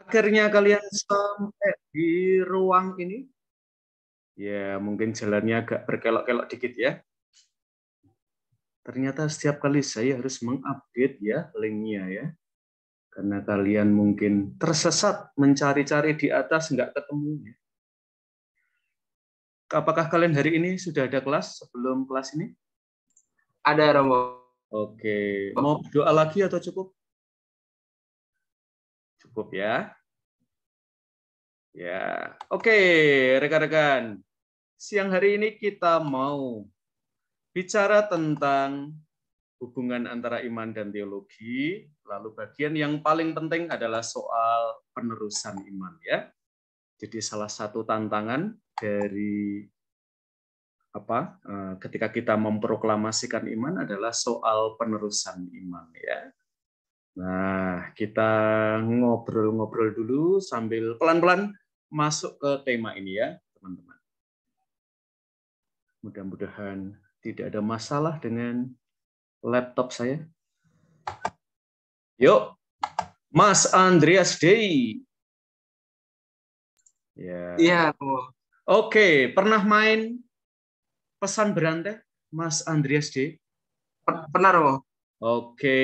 Akhirnya kalian sampai di ruang ini. Ya, mungkin jalannya agak berkelok-kelok dikit ya. Ternyata setiap kali saya harus mengupdate ya linknya ya. Karena kalian mungkin tersesat mencari-cari di atas nggak ketemu. Apakah kalian hari ini sudah ada kelas sebelum kelas ini? Ada, Romo. Oke, mau doa lagi atau cukup? Cukup ya. Ya, oke, rekan-rekan. Siang hari ini kita mau bicara tentang hubungan antara iman dan teologi. Lalu bagian yang paling penting adalah soal penerusan iman ya. Jadi salah satu tantangan dari ketika kita memproklamasikan iman adalah soal penerusan iman ya. Nah, kita ngobrol-ngobrol dulu sambil pelan-pelan masuk ke tema ini ya, teman-teman. Mudah-mudahan tidak ada masalah dengan laptop saya. Yuk, Mas Andreas Day. Ya. Iya, Oke, pernah main pesan berantai, Mas Andreas Day? Pernah, Romo. Oke,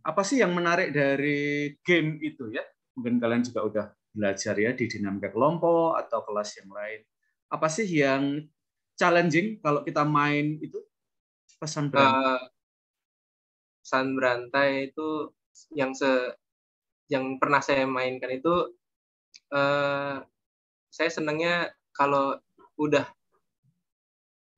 apa sih yang menarik dari game itu ya? Mungkin kalian juga udah belajar ya di dinamika kelompok atau kelas yang lain. Apa sih yang challenging kalau kita main itu pesan berantai? Pesan berantai itu yang pernah saya mainkan itu saya senangnya kalau udah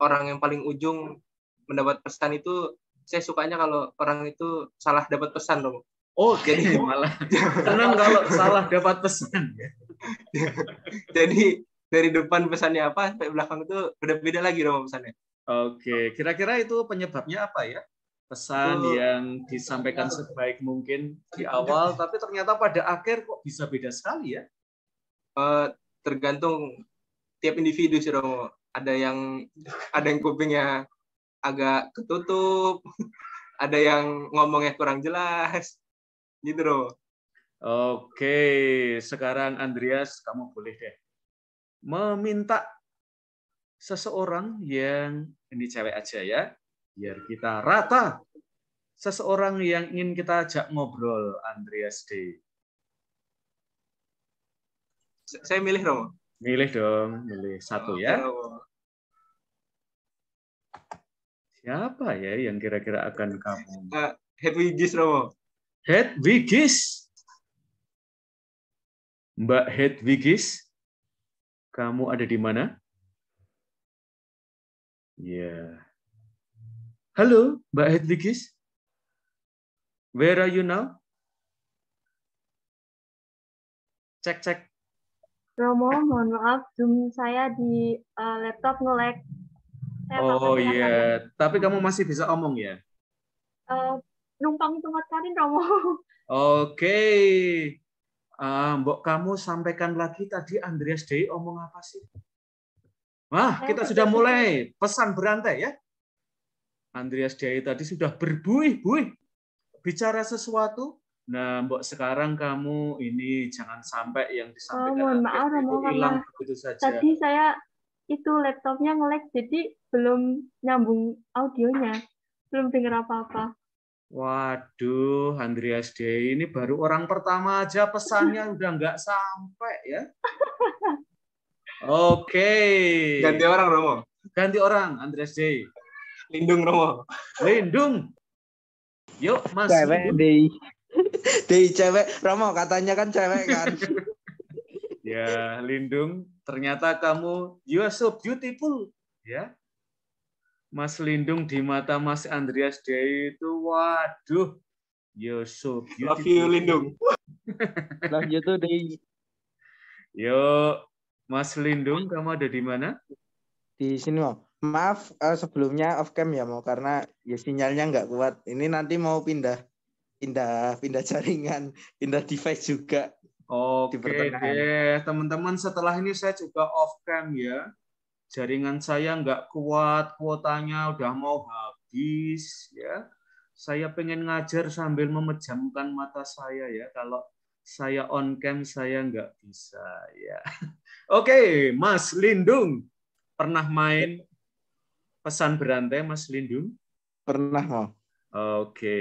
orang yang paling ujung mendapat pesan itu, saya sukanya kalau orang itu salah dapat pesan, Romo. Oh, jadi malah senang kalau salah dapat pesan. Jadi dari depan pesannya apa sampai belakang itu beda-beda lagi, Romo, pesannya. Oke, kira-kira itu penyebabnya apa ya? Pesan yang disampaikan sebaik mungkin di awal, tapi ternyata pada akhir kok bisa beda sekali ya? Tergantung tiap individu sih, Romo. Ada yang kupingnya agak ketutup, ada yang ngomongnya kurang jelas, gitu Romo. Oke, sekarang Andreas, kamu boleh deh meminta seseorang yang, ini cewek aja ya, biar kita rata. Seseorang yang ingin kita ajak ngobrol, Andreas D. Saya milih, Romo. Milih dong, milih satu ya. Siapa ya yang kira-kira akan kamu? Hedwigis, Romo. Hedwigis. Mbak Hedwigis, kamu ada di mana? Ya. Halo, Mbak Hedwigis. Where are you now? Cek, cek. Romo, mohon maaf, Zoom saya di laptop nge-lag. Oh iya, tapi kamu masih bisa omong ya? Numpang tempat kalian, Romo. Oke. Mbok kamu sampaikan lagi tadi Andreas Day omong apa sih? Wah, kita sudah mulai pesan berantai ya. Andreas Day tadi sudah berbuih-buih bicara sesuatu. Nah, Mbok sekarang kamu ini jangan sampai yang disampaikan mohon maaf, Romo, hilang begitu saja. Tadi saya itu laptopnya nge-lag, jadi belum nyambung audionya, belum dengar apa-apa. Waduh, Andreas Day ini baru orang pertama aja pesannya udah nggak sampai ya. Oke. Ganti orang, Romo. Ganti orang, Andreas Day. Lindung, Romo. Lindung. Yuk, Mas. Cewek, Day cewek. Romo, katanya kan cewek kan. Ya, Lindung. Ternyata kamu, you are so beautiful. Ya. Mas Lindung di mata Mas Andreas Day itu, waduh. You're so beautiful. Love you, Lindung. Love you too, Day. Yuk, Mas Lindung, kamu ada di mana? Di sini mau. Maaf sebelumnya off cam ya mau karena ya sinyalnya nggak kuat. Ini nanti mau pindah jaringan, pindah device juga. Oke deh, teman-teman. Setelah ini saya juga off cam ya. Jaringan saya nggak kuat, kuotanya udah mau habis ya. Saya pengen ngajar sambil memejamkan mata saya ya. Kalau saya on cam, saya nggak bisa. Ya. Oke, Mas Lindung. Pernah main pesan berantai, Mas Lindung? Pernah mau. Oke.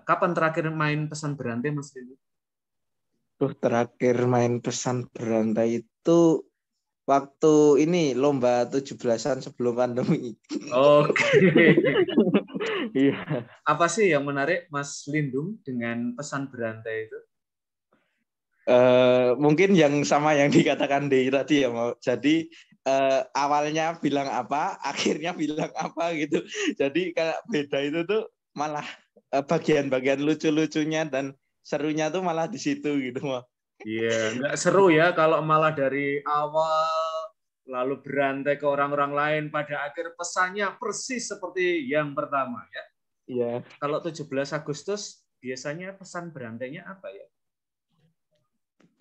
Kapan terakhir main pesan berantai, Mas Lindung? Terakhir main pesan berantai itu waktu ini lomba 17-an sebelum pandemi. Oke. Iya. Apa sih yang menarik Mas Lindung dengan pesan berantai itu? Mungkin yang sama yang dikatakan Dei tadi ya mau. Jadi awalnya bilang apa, akhirnya bilang apa gitu. Jadi kayak beda itu tuh malah bagian-bagian lucu-lucunya dan serunya tuh malah di situ gitu mau. Iya, nggak seru ya kalau malah dari awal lalu berantai ke orang-orang lain pada akhir pesannya persis seperti yang pertama ya. Iya. Kalau 17 Agustus biasanya pesan berantainya apa ya?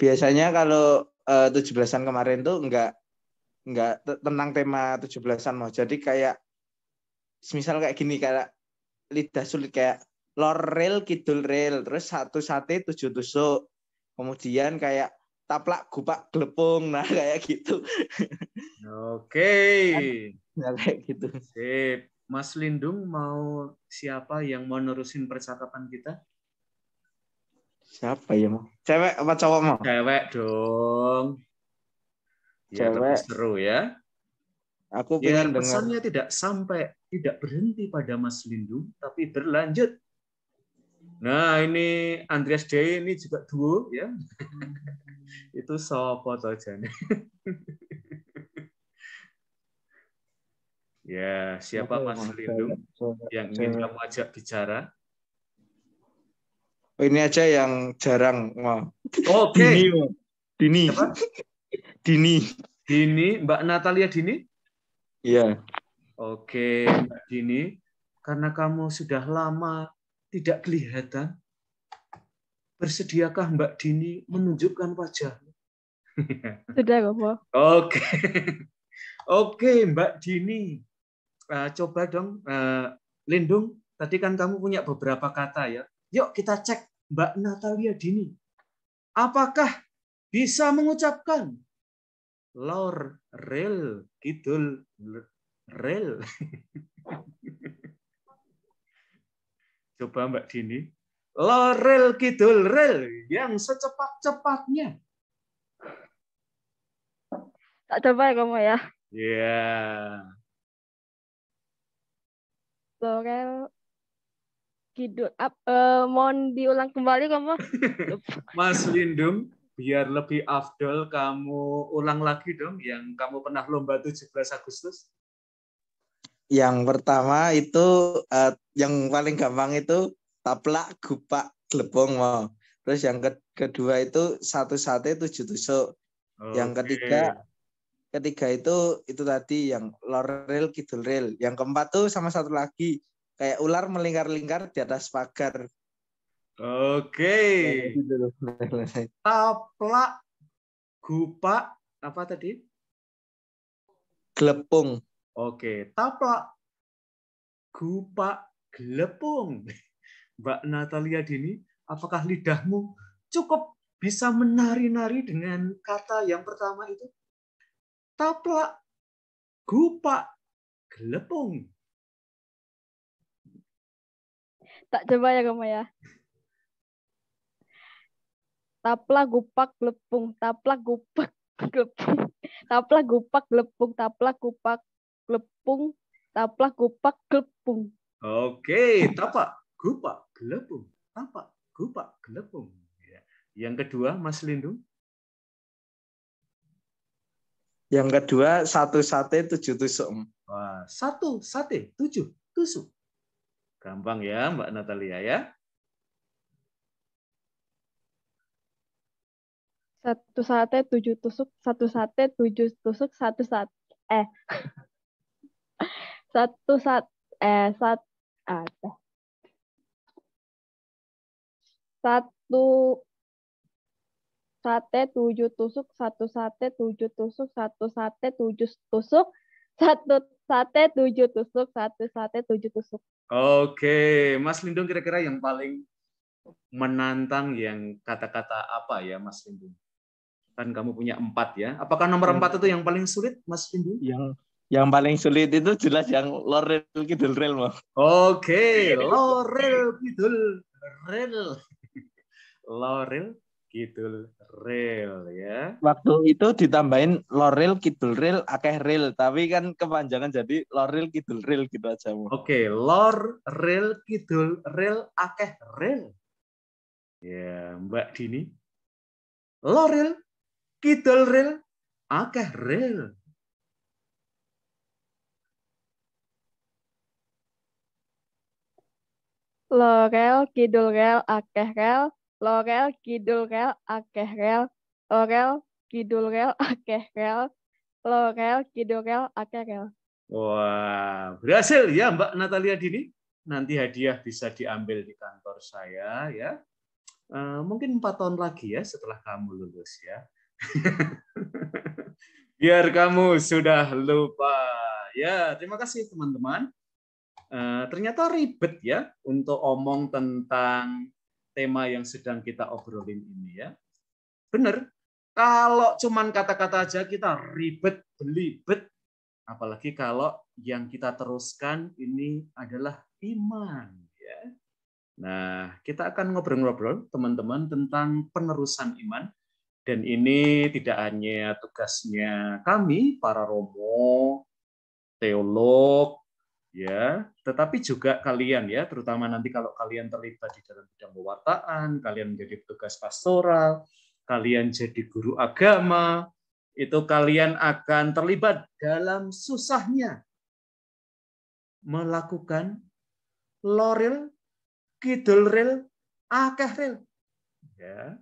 Biasanya kalau 17-an kemarin tuh enggak tentang tema 17-an mau. Jadi kayak misal kayak gini, kayak lidah sulit, kayak lor rel kidul rel, terus satu sate 7 tusuk. Kemudian kayak taplak gupak glepung, nah kayak gitu. Oke. Nah, kayak gitu. Sip. Mas Lindung mau siapa yang mau nerusin percakapan kita? Siapa ya mau? Cewek apa cowok mau? Cewek dong. Ya, tapi Cewek. seru ya. Aku Biar pengen dengar. pesannya tidak berhenti pada Mas Lindung, tapi berlanjut. Nah, ini Andreas Day ini juga duo ya. Itu sopo aja nih. Ya, siapa Mas Lindung yang ingin kamu ajak bicara? Oh, ini aja yang jarang mau. Oke. Dini, mau. Dini. Siapa? Dini. Dini, Mbak Natalia Dini? Iya. Oke, Mbak Dini. Karena kamu sudah lama tidak kelihatan, bersediakah Mbak Dini menunjukkan wajahnya? Sudah, Bapak. Oke. Oke, Mbak Dini. Coba dong, Lindung, tadi kan kamu punya beberapa kata ya. Yuk kita cek Mbak Natalia Dini. Apakah bisa mengucapkan lor, rel, kidul, rel? Coba Mbak Dini. Lor, rel, kidul, rel. Yang secepat-cepatnya. Tak coba ya kamu ya. Ya. Lorel Kidul. Mohon diulang kembali kamu. Mas Lindung, biar lebih afdol kamu ulang lagi dong yang kamu pernah lomba 17 Agustus. Yang pertama itu yang paling gampang itu taplak gupak glepung mau. Terus yang kedua itu satu sate 7 tusuk. Yang ketiga itu tadi yang lorel kidul rel. Yang keempat tuh sama satu lagi kayak ular melingkar-lingkar di atas pagar. Oke. Taplak gupak apa tadi? Glepung. Oke, taplak gupak gelepung. Mbak Natalia Dini, apakah lidahmu cukup bisa menari-nari dengan kata yang pertama itu? Taplak gupak gelepung. Tak coba ya kamu ya. Taplak gupak glepung, taplak gupak glepung, taplak gupak glepung, taplak gupak glepung, taplak gupak glepung. Oke, tapak gupak gelepung, tapak gupak gelepung. Yang kedua, Mas Lindung. Yang kedua satu sate 7 tusuk. Wah, satu sate 7 tusuk. Gampang ya, Mbak Natalia ya. Satu sate 7 tusuk, satu sate 7 tusuk, satu sate satu sat sat satu sate 7 tusuk, satu sate 7 tusuk, satu sate 7 tusuk, satu sate 7 tusuk, satu sate 7 tusuk. Oke, Mas Lindung kira-kira yang paling menantang yang kata-kata apa ya, Mas Windu? Kan kamu punya 4 ya. Apakah nomor 4 itu yang paling sulit, Mas Windu? Yang paling sulit itu jelas yang lorel kidul rel, Mo. Oke, lorel kidul rel. Lorel kidul rel ya. Waktu itu ditambahin lorel kidul rel akeh rel, tapi kan kepanjangan jadi lorel kidul rel gitu aja, Mo. Oke, lor rel kidul rel akeh rel. Ya, Mbak Dini. Lorel kidul rel akeh rel. Lorel kidul rel akeh rel. Lorel kidul rel akeh rel. Lorel kidul rel akeh rel. Lorel kidul rel akeh rel. Wah, berhasil ya Mbak Natalia Dini. Nanti hadiah bisa diambil di kantor saya ya. Mungkin 4 tahun lagi ya setelah kamu lulus ya. Biar kamu sudah lupa. Ya, terima kasih teman-teman. Ternyata ribet ya untuk omong tentang tema yang sedang kita obrolin ini ya. Benar. Kalau cuman kata-kata aja kita ribet, belibet. Apalagi kalau yang kita teruskan ini adalah iman. Ya. Nah, kita akan ngobrol-ngobrol teman-teman tentang penerusan iman. Dan ini tidak hanya tugasnya kami, para romo, teolog, ya, tetapi juga kalian ya, terutama nanti kalau kalian terlibat di dalam bidang pewartaan, kalian menjadi petugas pastoral, kalian jadi guru agama, itu kalian akan terlibat dalam susahnya melakukan loril, kidul ril, akeh ril. Ya.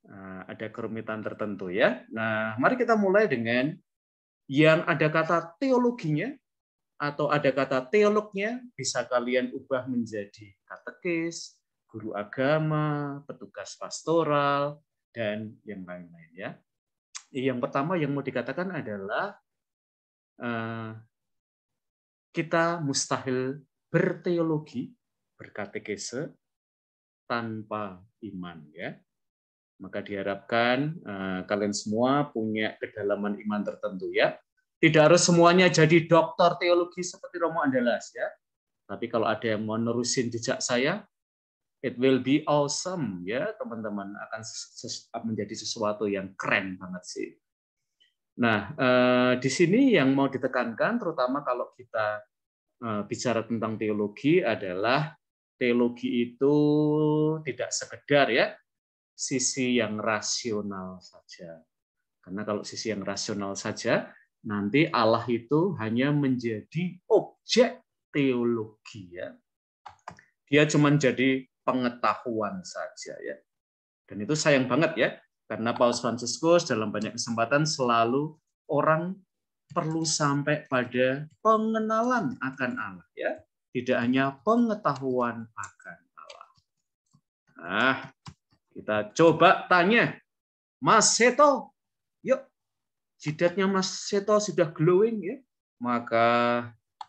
Nah, ada kerumitan tertentu ya. Nah, mari kita mulai dengan yang ada kata teologinya atau ada kata teolognya, bisa kalian ubah menjadi katekis, guru agama, petugas pastoral, dan yang lain-lain ya. Yang pertama yang mau dikatakan adalah kita mustahil berteologi, berkatekese tanpa iman ya. Maka diharapkan kalian semua punya kedalaman iman tertentu ya. Tidak harus semuanya jadi doktor teologi seperti Romo Andalas ya. Tapi kalau ada yang mau nerusin jejak saya, it will be awesome ya teman-teman, akan menjadi sesuatu yang keren banget sih. Nah, di sini yang mau ditekankan terutama kalau kita bicara tentang teologi adalah teologi itu tidak sekedar ya sisi yang rasional saja. Karena kalau sisi yang rasional saja, nanti Allah itu hanya menjadi objek teologi ya. Dia cuma jadi pengetahuan saja ya. Dan itu sayang banget ya, karena Paus Fransiskus dalam banyak kesempatan selalu orang perlu sampai pada pengenalan akan Allah ya, tidak hanya pengetahuan akan Allah. Nah, kita coba tanya, Mas Seto, yuk, jidatnya Mas Seto sudah glowing ya, maka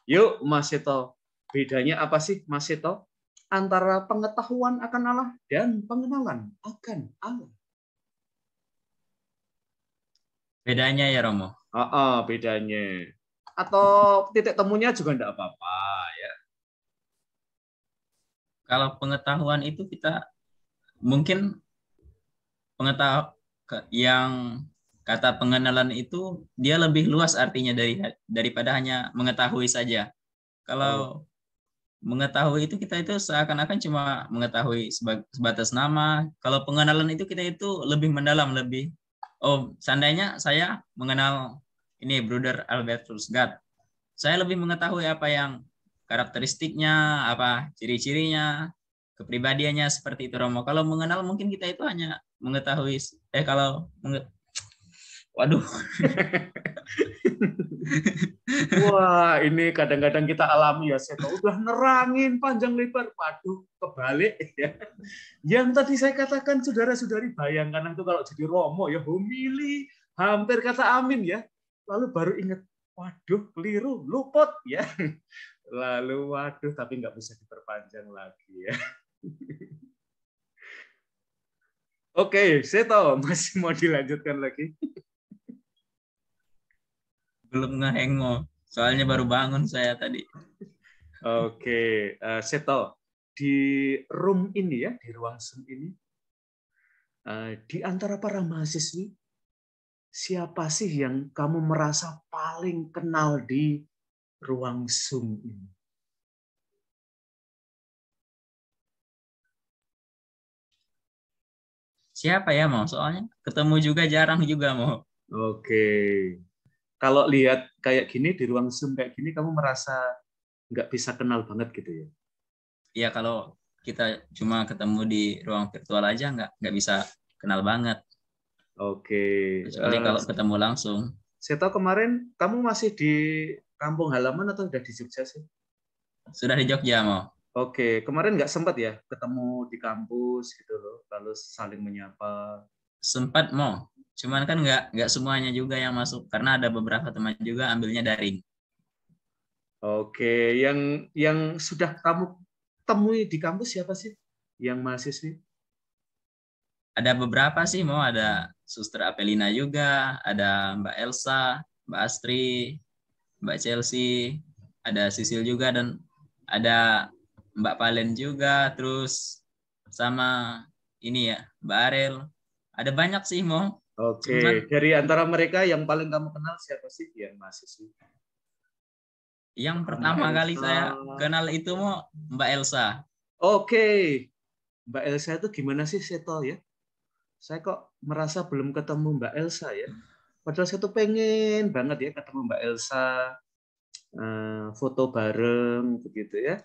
yuk Mas Seto, bedanya apa sih Mas Seto antara pengetahuan akan Allah dan pengenalan akan Allah? Bedanya ya Romo? Bedanya. Atau titik temunya juga enggak apa-apa ya. Kalau pengetahuan itu kita mungkin yang kata pengenalan itu dia lebih luas artinya daripada hanya mengetahui saja. Kalau mengetahui itu kita itu seakan-akan cuma mengetahui sebatas nama. Kalau pengenalan itu kita itu lebih mendalam, lebih. Oh, seandainya saya mengenal ini Bruder Albertus God, saya lebih mengetahui apa yang karakteristiknya, apa ciri-cirinya, kepribadiannya seperti itu Romo. Kalau mengenal mungkin kita itu hanya mengetahui waduh. Wah, ini kadang-kadang kita alami ya, Seto. Udah nerangin panjang lebar, waduh, kebalik ya. Yang tadi saya katakan, saudara-saudari, bayangkan itu kalau jadi Romo ya, homili, hampir kata amin ya. Lalu baru ingat, waduh, keliru, luput ya. Lalu waduh, tapi nggak bisa diperpanjang lagi ya. Oke, Seto, masih mau dilanjutkan lagi? Belum ngeheng Mo. Soalnya baru bangun saya tadi. Oke, Seto, di room ini ya, di ruang Zoom ini, di antara para mahasiswi, siapa sih yang kamu merasa paling kenal di ruang Zoom ini? Siapa ya Mo? Soalnya ketemu juga jarang juga Mo. Oke, kalau lihat kayak gini di ruang Zoom kayak gini, kamu merasa nggak bisa kenal banget gitu ya? Ya kalau kita cuma ketemu di ruang virtual aja nggak bisa kenal banget. Oke, Kecuali kalau ketemu langsung. saya tahu kemarin kamu masih di kampung halaman atau udah di Jogja sih? Sudah di Jogja Mo. Oke, kemarin nggak sempat ya ketemu di kampus gitu loh, lalu saling menyapa. Sempat Mo. Cuman kan nggak semuanya juga yang masuk karena ada beberapa teman juga ambilnya daring. Oke, yang sudah kamu temui di kampus siapa sih? Yang mahasiswi? Ada beberapa sih Mo, ada Suster Apelina juga, ada Mbak Elsa, Mbak Astri, Mbak Chelsea, ada Sisil juga dan ada Mbak Palen juga, terus sama ini ya Mbak Arel. Ada banyak sih Mo. Oke, Cuman dari antara mereka yang paling kamu kenal siapa sih yang mahasiswi? yang Apakah Mbak pertama kali Elsa? saya kenal itu Mo Mbak Elsa. Oke, Mbak Elsa itu gimana sih Seto ya? Saya kok merasa belum ketemu Mbak Elsa ya. Padahal saya tuh pengen banget ya ketemu Mbak Elsa, foto bareng begitu ya.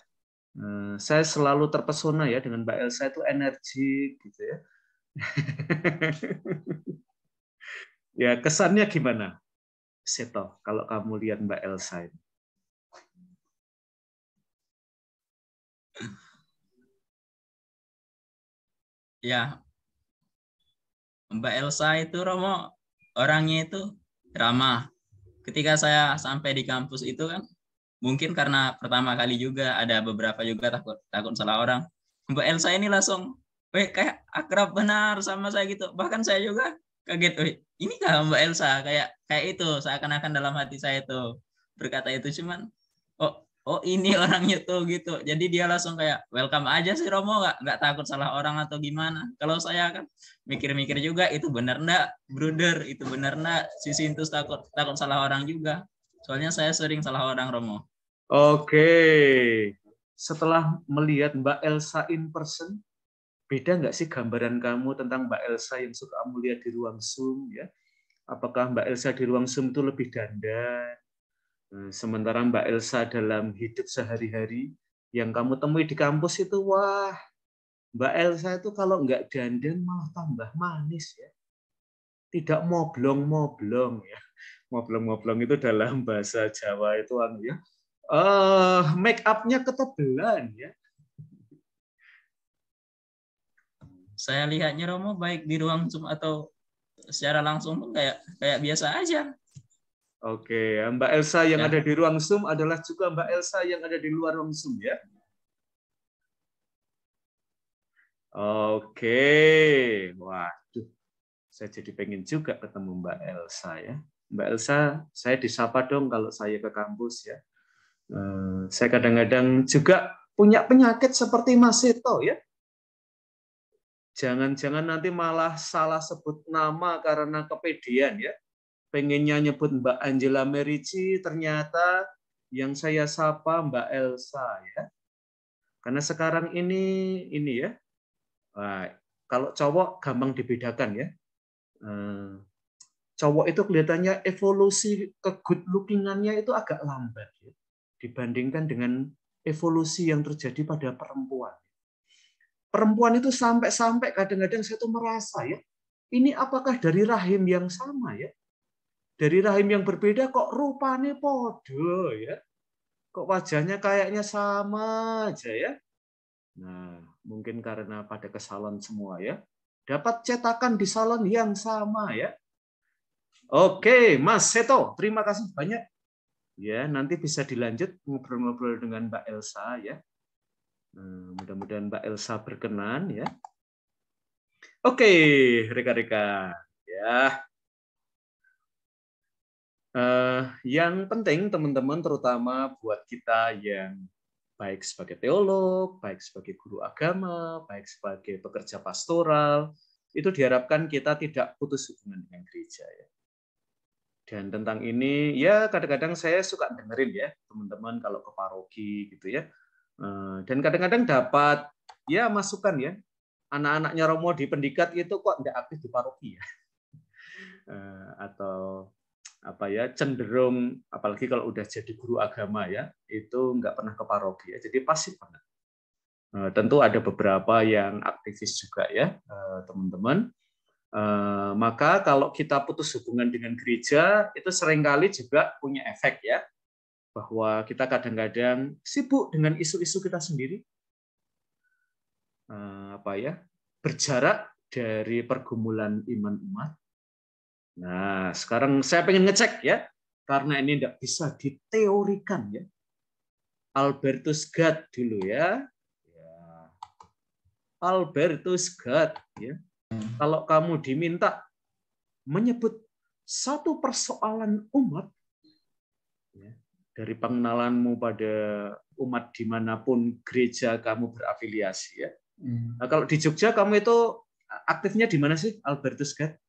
Saya selalu terpesona ya dengan Mbak Elsa itu energik gitu ya. Ya kesannya gimana, Seto, kalau kamu lihat Mbak Elsa ini? Ya, Mbak Elsa itu Romo orangnya itu ramah. Ketika saya sampai di kampus itu kan mungkin karena pertama kali juga ada beberapa juga takut salah orang. Mbak Elsa ini langsung, kayak akrab benar sama saya gitu. Bahkan saya juga kaget, ini kah Mbak Elsa kayak kayak itu seakan-akan dalam hati saya itu berkata itu cuman oh ini orangnya tuh gitu. Jadi dia langsung kayak welcome aja sih Romo, nggak takut salah orang atau gimana. Kalau saya kan mikir-mikir juga itu benar enggak, brother, itu benar enggak si Sintus takut salah orang juga. Soalnya saya sering salah orang Romo. Oke, setelah melihat Mbak Elsa in person, beda nggak sih gambaran kamu tentang Mbak Elsa yang suka kamu lihat di ruang Zoom ya? Apakah Mbak Elsa di ruang Zoom itu lebih dandan? Sementara Mbak Elsa dalam hidup sehari-hari yang kamu temui di kampus itu, wah, Mbak Elsa itu kalau nggak dandan malah tambah manis ya. Tidak moblong-moblong ya. Moblong-moblong itu dalam bahasa Jawa itu ya. Make up-nya ketebelan ya. Saya lihatnya Romo baik di ruang Zoom atau secara langsung pun kayak biasa aja. Oke, Mbak Elsa yang Ya. ada di ruang Zoom adalah juga Mbak Elsa yang ada di luar ruang Zoom ya. Oke, waduh, saya jadi pengen juga ketemu Mbak Elsa ya. Mbak Elsa, saya disapa dong kalau saya ke kampus ya. Saya kadang-kadang juga punya penyakit seperti Mas Seto ya. Jangan-jangan nanti malah salah sebut nama karena kepedean ya. Pengennya nyebut Mbak Angela Merici, ternyata yang saya sapa Mbak Elsa ya. Karena sekarang ini ya, kalau cowok gampang dibedakan ya. Cowok itu kelihatannya evolusi ke good looking-annya itu agak lambat ya, dibandingkan dengan evolusi yang terjadi pada perempuan. Perempuan itu sampai kadang-kadang saya tuh merasa ya, ini apakah dari rahim yang sama ya? Dari rahim yang berbeda kok rupanya podo ya? Kok wajahnya kayaknya sama aja ya? Nah, mungkin karena pada ke salon semua ya. Dapat cetakan di salon yang sama ya. Oke, Mas Seto, terima kasih banyak. Ya, nanti bisa dilanjut ngobrol-ngobrol dengan Mbak Elsa ya. Mudah-mudahan Mbak Elsa berkenan ya. Oke, rekan-rekan. Ya. Yang penting teman-teman, terutama buat kita yang baik sebagai teolog, baik sebagai guru agama, baik sebagai pekerja pastoral, itu diharapkan kita tidak putus hubungan dengan gereja ya. Dan tentang ini ya kadang-kadang saya suka dengerin ya teman-teman kalau ke paroki gitu ya. Dan kadang-kadang dapat ya masukan ya, anak-anaknya Romo di Pendikat itu kok tidak aktif di paroki ya. Atau apa ya, cenderung apalagi kalau udah jadi guru agama ya, itu nggak pernah ke paroki ya, jadi pasif banget. Tentu ada beberapa yang aktivis juga ya teman-teman. Maka kalau kita putus hubungan dengan gereja itu seringkali juga punya efek ya, bahwa kita kadang-kadang sibuk dengan isu-isu kita sendiri, berjarak dari pergumulan iman umat. Nah, sekarang saya pengen ngecek ya, karena ini tidak bisa diteorikan ya. Albertus Gad dulu ya. Albertus Gad ya. Kalau kamu diminta menyebut satu persoalan umat ya, dari pengenalanmu pada umat dimanapun gereja kamu berafiliasi ya. Nah, kalau di Jogja kamu itu aktifnya di mana sih, Albertus Gad?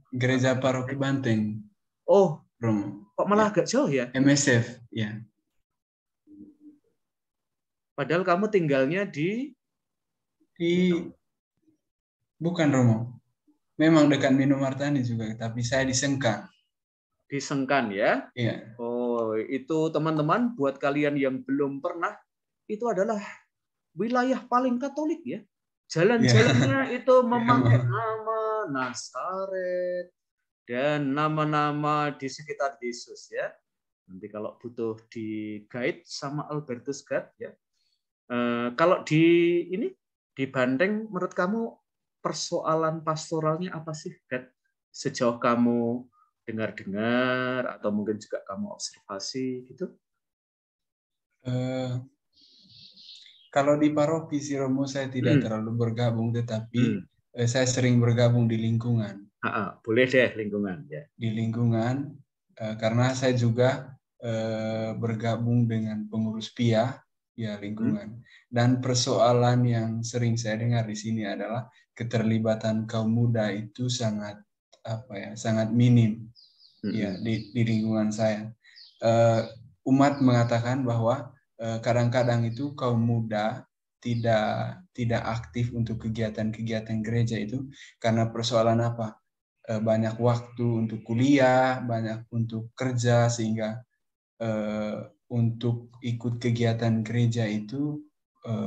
Gereja Paroki Banteng. Oh, Romo. Kok malah agak jauh ya? MSF, ya. Padahal kamu tinggalnya di bukan Romo. Memang dekat Minomartani juga, tapi saya di Sengkang. Di Sengkan ya? Iya. Oh, itu teman-teman buat kalian yang belum pernah, itu adalah wilayah paling Katolik ya. Jalan-jalannya itu memakai nama Nazaret dan nama-nama di sekitar Yesus ya. Nanti kalau butuh di guide sama Albertus Gad ya. Kalau di Banteng, menurut kamu persoalan pastoralnya apa sih, Gad? Sejauh kamu dengar-dengar atau mungkin juga kamu observasi gitu? Kalau di paroki si Romo saya tidak terlalu bergabung, tetapi saya sering bergabung di lingkungan. Boleh deh lingkungan ya. Di lingkungan karena saya juga bergabung dengan pengurus PIA ya lingkungan. Dan persoalan yang sering saya dengar di sini adalah keterlibatan kaum muda itu sangat sangat minim ya di lingkungan saya. Umat mengatakan bahwa kadang-kadang itu kaum muda tidak aktif untuk kegiatan-kegiatan gereja itu karena persoalan apa? Banyak waktu untuk kuliah, banyak untuk kerja, sehingga untuk ikut kegiatan gereja itu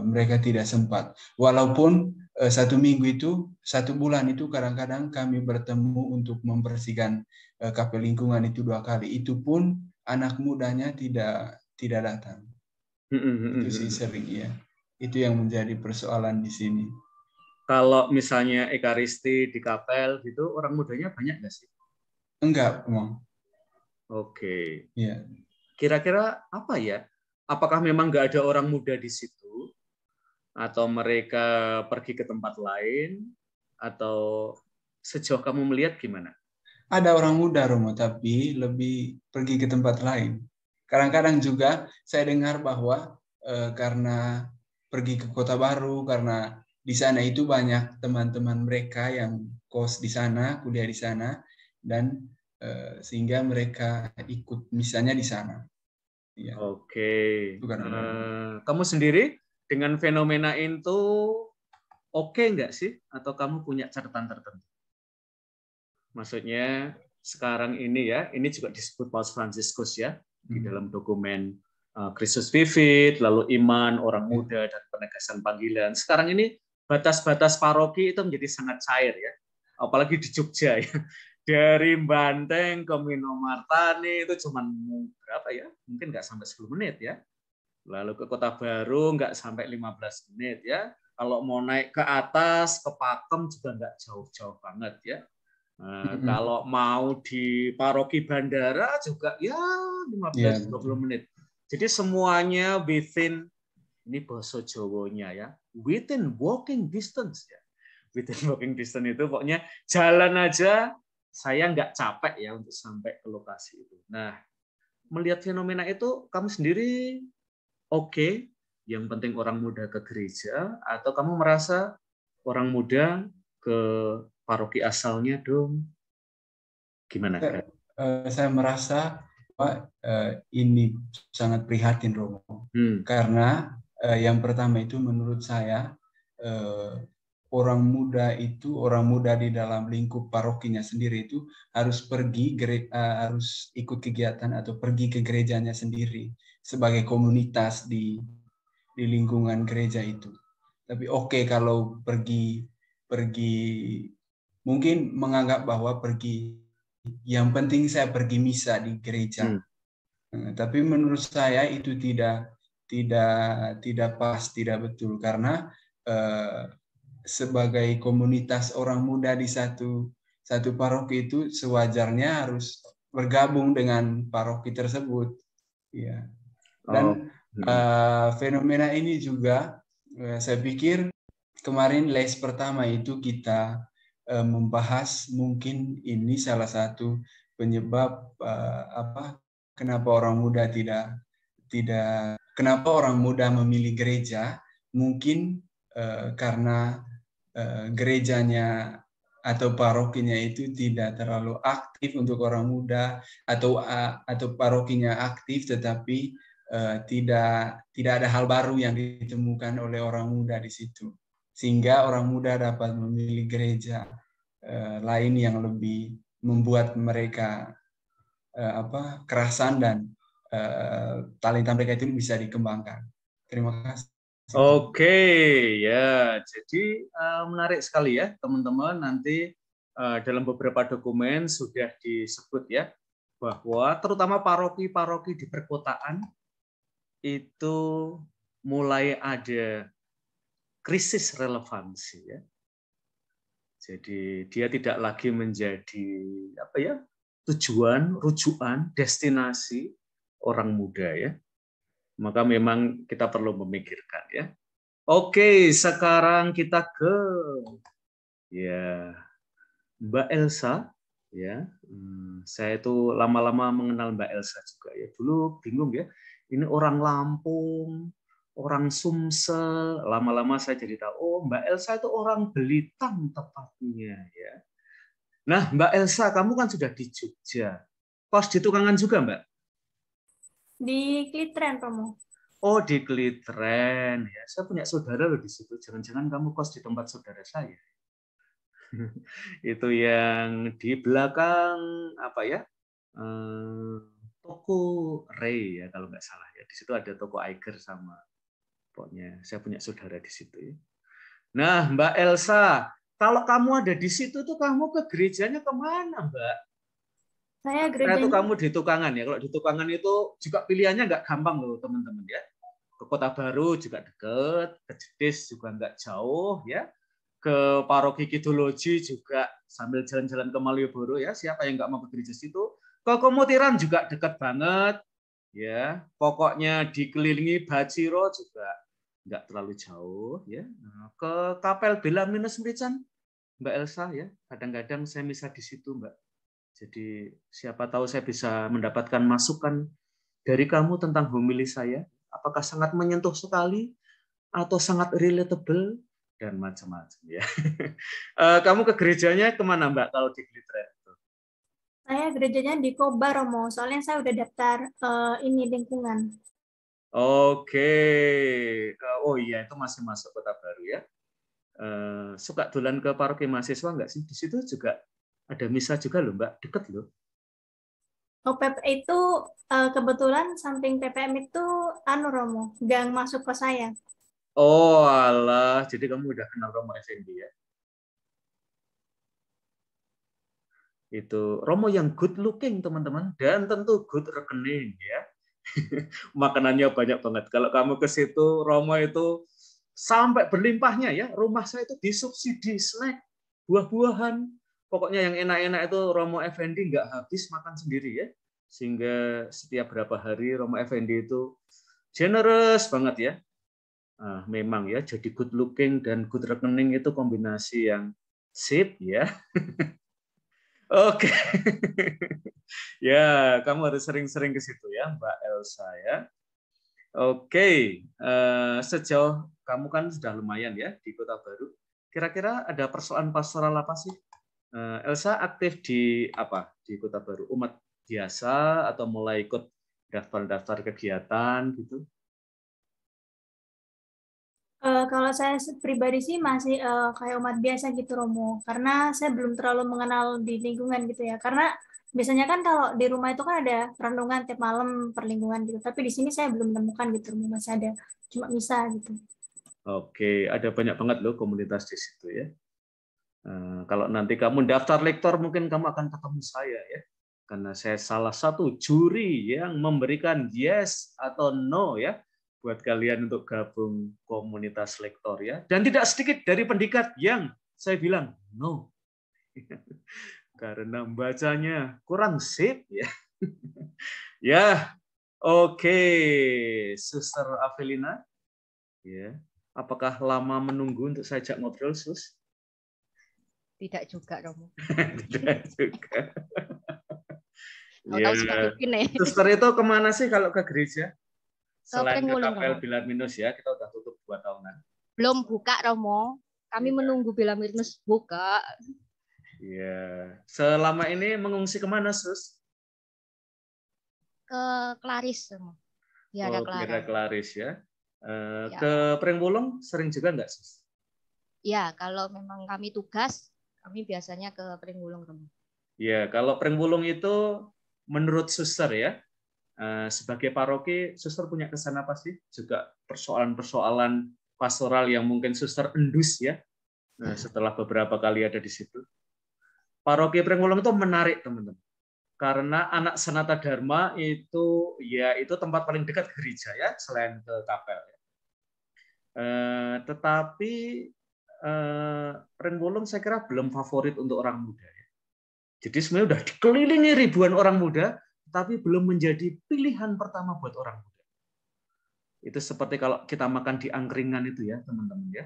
mereka tidak sempat. Walaupun 1 minggu itu, 1 bulan itu kadang-kadang kami bertemu untuk membersihkan kapel lingkungan itu 2 kali. Itu pun anak mudanya tidak datang. Itu sih sering ya. Itu yang menjadi persoalan di sini. Kalau misalnya ekaristi di kapel gitu, orang mudanya banyak nggak sih? Enggak, Bang. Oke. Iya. Kira-kira apa ya? Apakah memang nggak ada orang muda di situ? Atau mereka pergi ke tempat lain? Atau sejauh kamu melihat gimana? Ada orang muda, Romo, tapi lebih pergi ke tempat lain. Kadang-kadang juga saya dengar bahwa karena pergi ke kota baru, karena di sana itu banyak teman-teman mereka yang kos di sana, kuliah di sana, dan sehingga mereka ikut misalnya di sana. Ya. Oke. Kamu sendiri dengan fenomena itu oke nggak sih? Atau kamu punya catatan tertentu? Maksudnya sekarang ini ya, ini juga disebut Paus Fransiskus ya, di dalam dokumen Christus Vivit, lalu iman, orang muda, dan penegasan panggilan. Sekarang ini batas-batas paroki itu menjadi sangat cair ya, apalagi di Jogja ya. Dari Banteng ke Minomartani itu cuma berapa ya? Mungkin nggak sampai 10 menit ya. Lalu ke Kota Baru nggak sampai 15 menit ya. Kalau mau naik ke atas, ke Pakem juga nggak jauh-jauh banget ya. Kalau mau di paroki bandara juga ya 15-20 menit. Jadi semuanya within, ini bahasa Jawanya ya, within walking distance ya. Within walking distance itu pokoknya jalan aja, saya nggak capek ya untuk sampai ke lokasi itu. Nah, melihat fenomena itu, kamu sendiri oke, yang penting orang muda ke gereja, atau kamu merasa orang muda ke paroki asalnya dong? Gimana? Saya merasa ini sangat prihatin, Romo. Karena yang pertama itu menurut saya orang muda di dalam lingkup parokinya sendiri itu harus harus ikut kegiatan atau pergi ke gerejanya sendiri sebagai komunitas di lingkungan gereja itu. Tapi oke, kalau pergi mungkin menganggap bahwa yang penting saya pergi misa di gereja. Tapi menurut saya itu tidak pas, tidak betul, karena sebagai komunitas orang muda di satu paroki itu sewajarnya harus bergabung dengan paroki tersebut. Ya. Dan fenomena ini juga saya pikir kemarin les pertama itu kita membahas mungkin ini salah satu penyebab kenapa orang muda kenapa orang muda memilih gereja, mungkin karena gerejanya atau parokinya itu tidak terlalu aktif untuk orang muda, atau parokinya aktif tetapi tidak ada hal baru yang ditemukan oleh orang muda di situ, sehingga orang muda dapat memilih gereja lain yang lebih membuat mereka kerasan dan talenta mereka itu bisa dikembangkan. Terima kasih. Oke, ya. Jadi menarik sekali ya, teman-teman. Nanti dalam beberapa dokumen sudah disebut ya, bahwa terutama paroki-paroki di perkotaan itu mulai ada krisis relevansi ya. Jadi dia tidak lagi menjadi tujuan, rujukan, destinasi orang muda ya. Maka memang kita perlu memikirkan ya. Oke, sekarang kita ke Mbak Elsa ya. Saya itu lama-lama mengenal Mbak Elsa juga ya. Dulu bingung ya. Ini orang Lampung, orang Sumsel. Lama-lama saya jadi tahu, oh Mbak Elsa itu orang Belitung tepatnya ya. Nah, Mbak Elsa, kamu kan sudah di Jogja. Kos di Tukangan juga, Mbak? Di Klitren, Romo. Oh, di Klitren. Ya, saya punya saudara loh di situ. Jangan-jangan kamu kos di tempat saudara saya. Itu yang di belakang toko Ray ya kalau nggak salah ya. Di situ ada toko Aiger sama pokoknya saya punya saudara di situ ya. Nah, Mbak Elsa, kalau kamu ada di situ tuh kamu ke gerejanya kemana, Mbak? Saya gerejanya itu kamu di Tukangan ya. Kalau di Tukangan itu juga pilihannya nggak gampang loh, teman-teman ya. Ke Kota Baru juga deket, ke Jedis juga nggak jauh ya. Ke Paroki Kidologi juga sambil jalan-jalan ke Malioboro ya. Siapa yang nggak mau ke gereja situ? Ke Komutiran juga deket banget ya. Pokoknya dikelilingi Baciro juga nggak terlalu jauh ya. Nah, ke Kapel Bela Minus Merican, Mbak Elsa ya. Kadang-kadang saya misa di situ, Mbak. Jadi siapa tahu saya bisa mendapatkan masukan dari kamu tentang homili saya. Apakah sangat menyentuh sekali atau sangat relatable dan macam-macam ya. Kamu ke gerejanya kemana, Mbak, kalau di Klitren? Saya gerejanya di Kobar, Romo. Soalnya saya udah daftar ini lingkungan. Oke. Oh iya, itu masih masuk Kota Baru ya. Suka dolan ke paroki mahasiswa nggak sih? Di situ juga ada misa juga loh, Mbak. Deket loh. OPP itu kebetulan samping PPM itu Romo, gang masuk ke saya. Oh alah, jadi kamu udah kenal Romo Effendi ya? Itu Romo yang good looking, teman-teman, dan tentu good rekening ya. Makanannya banyak banget. Kalau kamu ke situ, Romo itu sampai berlimpahnya ya. Rumah saya itu disubsidi snack, buah-buahan. Pokoknya yang enak-enak itu Romo Effendi nggak habis makan sendiri ya. sehingga setiap berapa hari Romo Effendi itu generous banget ya. Memang ya, jadi good looking dan good reckoning itu kombinasi yang sip ya. Oke. Ya, kamu harus sering-sering ke situ ya, Mbak Elsa ya. Oke, sejauh kamu kan sudah lumayan ya di Kota Baru. Kira-kira ada persoalan pastoral apa sih? Elsa aktif di apa di Kota Baru? Umat biasa atau mulai ikut daftar-daftar kegiatan gitu? Kalau saya pribadi sih masih kayak umat biasa gitu Romo, karena saya belum terlalu mengenal di lingkungan gitu ya. Karena biasanya kan kalau di rumah itu kan ada renungan tiap malam perlingkungan gitu, tapi di sini saya belum menemukan gitu Romo, masih ada cuma misa gitu. Oke, ada banyak banget loh komunitas di situ ya. Kalau nanti kamu daftar lektor mungkin kamu akan ketemu saya ya, karena saya salah satu juri yang memberikan yes atau no ya buat kalian untuk gabung komunitas lektor ya. Dan tidak sedikit dari pendikat yang saya bilang no. Karena bacanya kurang sip ya. Ya, oke, Suster Avelina. Ya, apakah lama menunggu untuk saya ajak ngobrol, Sus? Tidak juga, Romo. Tidak juga. Ya. Suster itu kemana sih kalau ke gereja? Selain ke Prenggulung, Kapel Romo. Bilarminus ya, kita udah tutup 2 tahunan. Belum buka, Romo. Kami menunggu Bilarminus buka. Iya. Selama ini mengungsi kemana, Sus? Ke Klaris, Romo. Biara Clara. Biara Klaris ya. Ke Prenggulung sering juga nggak, Sus? Ya, kalau memang kami tugas, kami biasanya ke Prenggulung, Romo. Ya, kalau Prenggulung itu menurut Suster ya, sebagai paroki, Suster punya kesan apa sih? Juga persoalan-persoalan pastoral yang mungkin Suster endus ya, setelah beberapa kali ada di situ. Paroki Prenggulung itu menarik, teman-teman. Karena anak Sanata Dharma itu ya itu tempat paling dekat gereja ya, selain ke kapel. Tetapi Prenggulung saya kira belum favorit untuk orang muda. Ya. Jadi sebenarnya udah dikelilingi ribuan orang muda, tapi belum menjadi pilihan pertama buat orang muda. Itu seperti kalau kita makan di angkringan itu ya, teman-teman ya.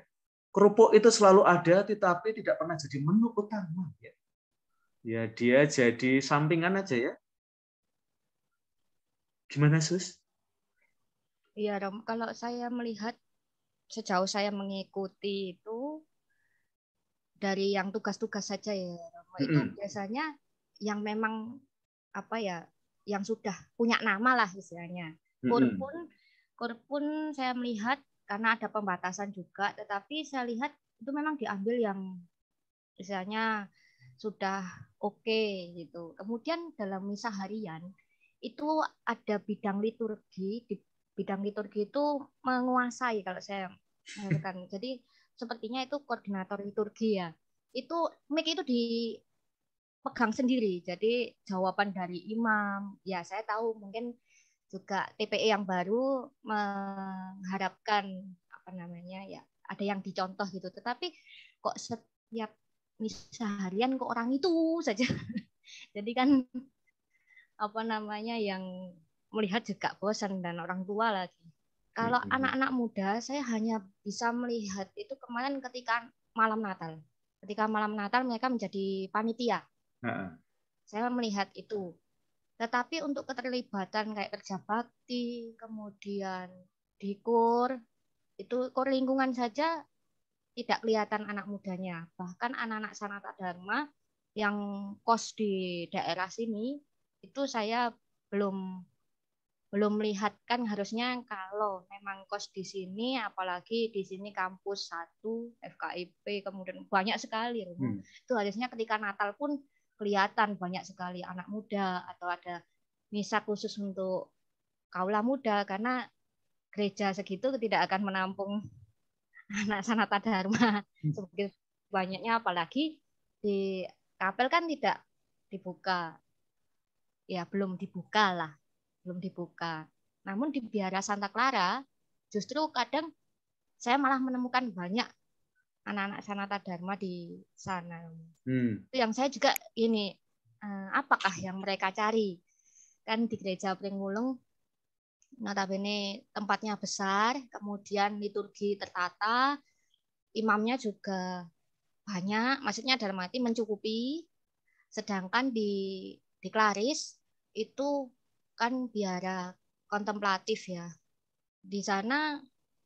Kerupuk itu selalu ada, tetapi tidak pernah jadi menu utama. Ya. Ya dia jadi sampingan aja ya. Gimana, Sus? Iya, Rom. Kalau saya melihat sejauh saya mengikuti itu dari yang tugas-tugas saja ya, Rom. Itu biasanya yang memang apa ya, yang sudah punya nama lah istilahnya. Kur pun saya melihat karena ada pembatasan juga, tetapi saya lihat itu memang diambil yang istilahnya sudah oke gitu. Kemudian dalam misa harian itu ada bidang liturgi. Di bidang liturgi itu menguasai kalau saya mengatakan. Jadi sepertinya itu koordinator liturgi ya. Itu mic itu dipegang sendiri. Jadi jawaban dari imam. Ya saya tahu mungkin juga TPE yang baru mengharapkan apa namanya ya ada yang dicontoh gitu. Tetapi kok setiap misa harian kok orang itu saja. Jadi kan apa namanya yang melihat juga bosan dan orang tua lagi. Kalau anak-anak muda saya hanya bisa melihat itu kemarin ketika malam Natal. Ketika malam Natal mereka menjadi panitia. Saya melihat itu. Tetapi untuk keterlibatan kayak kerja bakti, kemudian di kur, itu kur lingkungan saja tidak kelihatan anak mudanya. Bahkan anak-anak Sanata Dharma yang kos di daerah sini itu saya belum melihatkan. Harusnya kalau memang kos di sini, apalagi di sini kampus 1 FKIP kemudian banyak sekali. Itu harusnya ketika Natal pun kelihatan banyak sekali anak muda atau ada misa khusus untuk kaula muda karena gereja segitu tidak akan menampung anak Sanata Dharma sebegitu banyaknya, apalagi di kapel kan tidak dibuka ya, belum dibuka. Namun di Biara Santa Clara justru kadang saya malah menemukan banyak anak-anak Sanata Dharma di sana. Itu yang saya juga ini apakah yang mereka cari kan di gereja Pringwulung notabene tempatnya besar, kemudian liturgi tertata, imamnya juga banyak, maksudnya dalam arti mencukupi. Sedangkan di Klaris itu kan biara kontemplatif ya. Di sana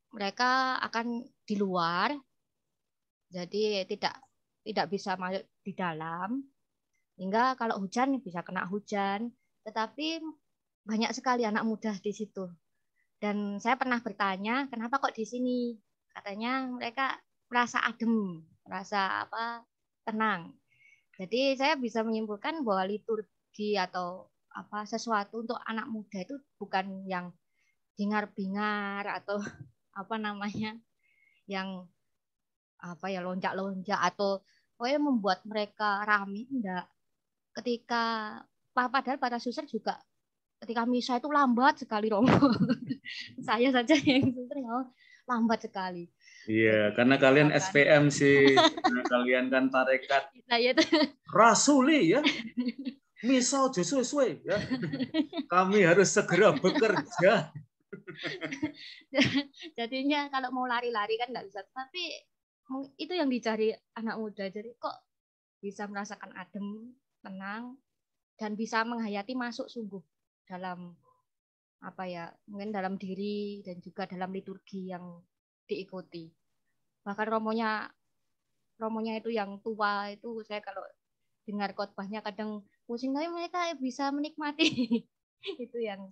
mereka akan di luar, jadi tidak bisa masuk di dalam. Hingga kalau hujan bisa kena hujan. Tetapi banyak sekali anak muda di situ. Dan saya pernah bertanya, kenapa kok di sini? Katanya mereka merasa adem, merasa tenang. Jadi saya bisa menyimpulkan bahwa liturgi atau sesuatu untuk anak muda itu bukan yang bingar-bingar atau yang lonjak-lonjak atau pokoknya membuat mereka ramai, enggak. Padahal para suster juga ketika misa itu lambat sekali, Romo. Saya saja yang suster lambat sekali. Iya, karena kalian SPM sih, karena kalian kan tarekat rasuli ya. Misal sesuai ya. Kami harus segera bekerja. Jadinya kalau mau lari-lari kan nggak bisa. Tapi itu yang dicari anak muda. Jadi kok bisa merasakan adem, tenang, dan bisa menghayati masuk sungguh dalam mungkin dalam diri dan juga dalam liturgi yang diikuti. Bahkan romonya itu yang tua itu, saya kalau dengar khotbahnya kadang pusing, tapi mereka bisa menikmati. Itu yang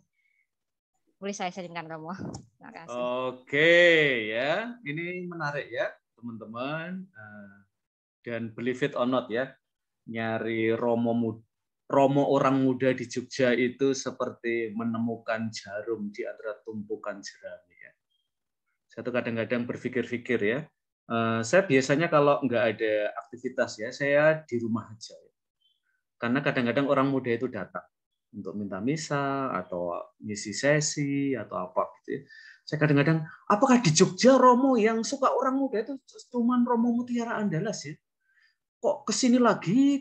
boleh saya sharingkan, Romo. Terima kasih. Oke ya, ini menarik ya teman-teman. Dan believe it or not ya, nyari romo orang muda di Jogja itu seperti menemukan jarum di antara tumpukan jerami ya. Saya tuh kadang-kadang berpikir-pikir ya, saya biasanya kalau nggak ada aktivitas ya, saya di rumah aja. Ya. Karena kadang-kadang orang muda itu datang untuk minta misa atau ngisi sesi atau apa gitu ya. Saya kadang-kadang, apakah di Jogja romo yang suka orang muda itu cuman Romo Mutiara Andalas ya? Kok kesini lagi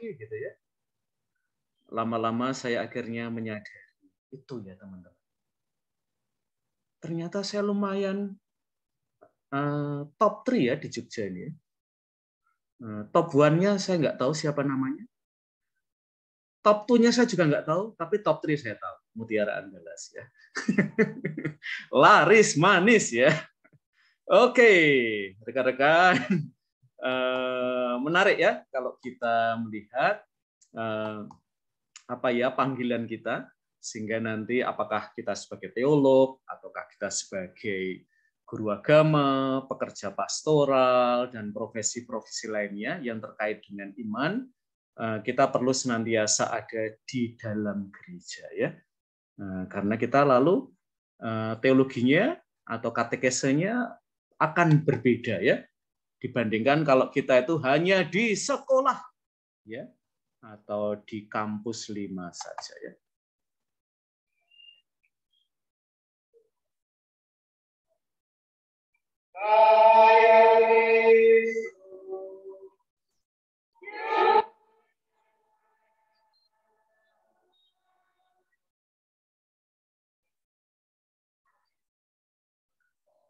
gitu ya. Lama-lama saya akhirnya menyadari itu ya teman-teman. Ternyata saya lumayan top 3 ya di Jogja ini. Top 1-nya saya nggak tahu siapa namanya. Top 2-nya saya juga nggak tahu, tapi top 3 saya tahu. Mutiara Andalas ya. Laris manis ya. Oke, rekan-rekan. Menarik ya kalau kita melihat panggilan kita, sehingga nanti apakah kita sebagai teolog ataukah kita sebagai guru agama, pekerja pastoral, dan profesi-profesi lainnya yang terkait dengan iman, kita perlu senantiasa ada di dalam gereja ya. Karena kita lalu teologinya atau katekesenya akan berbeda ya dibandingkan kalau kita itu hanya di sekolah ya atau di kampus 5 saja ya.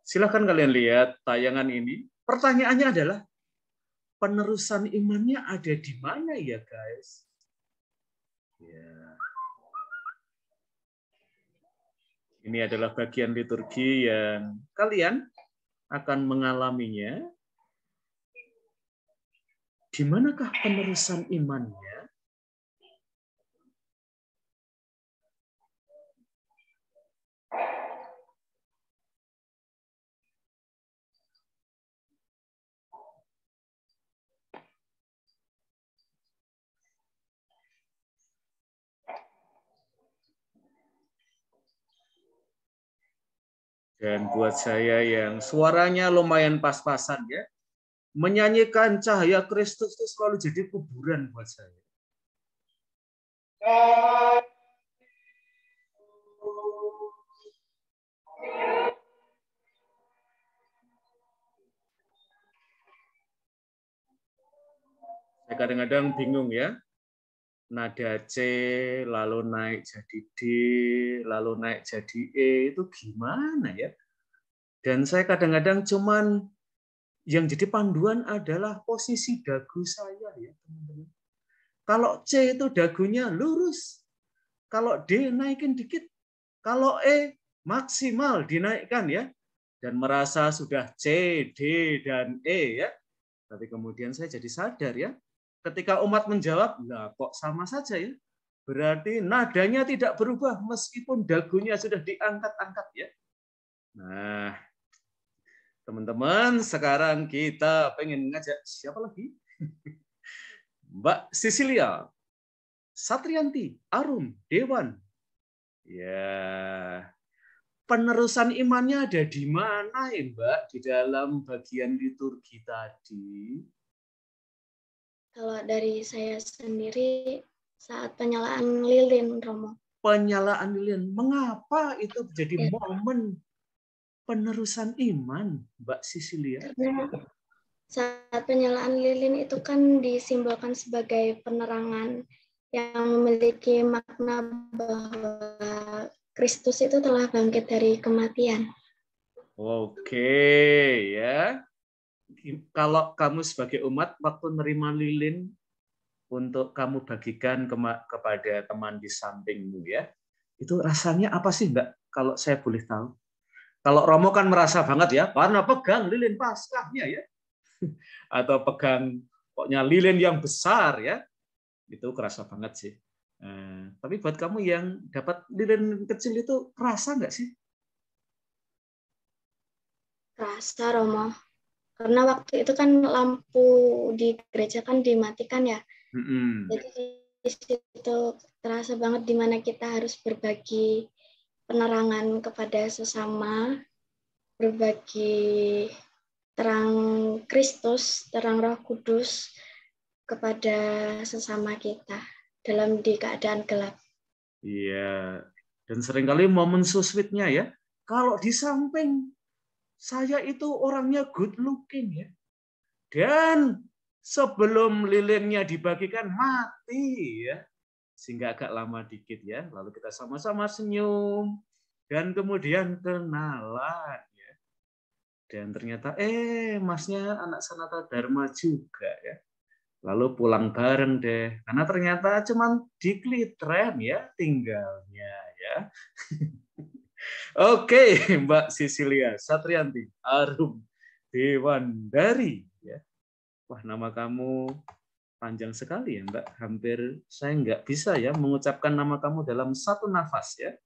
Silakan kalian lihat tayangan ini. Pertanyaannya adalah, penerusan imannya ada di mana ya guys? Ya. Ini adalah bagian liturgi yang kalian akan mengalaminya. Di manakah penerusan imannya? Dan buat saya yang suaranya lumayan pas-pasan ya, menyanyikan cahaya Kristus itu selalu jadi kuburan buat saya. Saya kadang-kadang bingung ya, nada C, lalu naik jadi D, lalu naik jadi E, itu gimana ya? Dan saya kadang-kadang cuman yang jadi panduan adalah posisi dagu saya ya, teman-teman. Kalau C itu dagunya lurus, kalau D naikin dikit, kalau E maksimal dinaikkan ya, dan merasa sudah C, D, dan E ya. Tapi kemudian saya jadi sadar ya, ketika umat menjawab, lah kok sama saja ya. Berarti nadanya tidak berubah meskipun dagunya sudah diangkat-angkat ya. Nah, teman-teman, sekarang kita pengen ngajak siapa lagi? Mbak Sisilia, Satrianti, Arum, Dewan. Ya, penerusan imannya ada di mana ya Mbak? Di dalam bagian liturgi tadi. Kalau dari saya sendiri saat penyalaan lilin, Romo. Penyalaan lilin, mengapa itu menjadi momen penerusan iman, Mbak Sisilia? Karena saat penyalaan lilin itu kan disimbolkan sebagai penerangan yang memiliki makna bahwa Kristus itu telah bangkit dari kematian. Oke, ya. Kalau kamu sebagai umat waktu nerima lilin untuk kamu bagikan kepada teman di sampingmu ya, itu rasanya apa sih Mbak? Kalau saya boleh tahu. Kalau Romo kan merasa banget ya, karena pegang lilin Paskahnya ya, atau pegang pokoknya lilin yang besar ya, itu kerasa banget sih. Tapi buat kamu yang dapat lilin kecil itu kerasa nggak sih? Kerasa, Romo. Karena waktu itu kan lampu di gereja kan dimatikan ya. Jadi di situ terasa banget di mana kita harus berbagi penerangan kepada sesama, berbagi terang Kristus, terang Roh Kudus kepada sesama kita dalam di keadaan gelap. Iya, dan seringkali momen so sweet-nya ya, kalau di samping saya itu orangnya good looking ya, dan sebelum lilinnya dibagikan mati ya, sehingga agak lama dikit ya, lalu kita sama-sama senyum dan kemudian kenalan ya, dan ternyata masnya anak Sanata Dharma juga ya, lalu pulang bareng deh, karena ternyata cuman di Klitren ya tinggalnya ya. Oke, Mbak Sisilia, Satrianti, Arum, Dewandari ya. Wah, nama kamu panjang sekali ya, Mbak. Hampir saya nggak bisa ya mengucapkan nama kamu dalam satu nafas ya.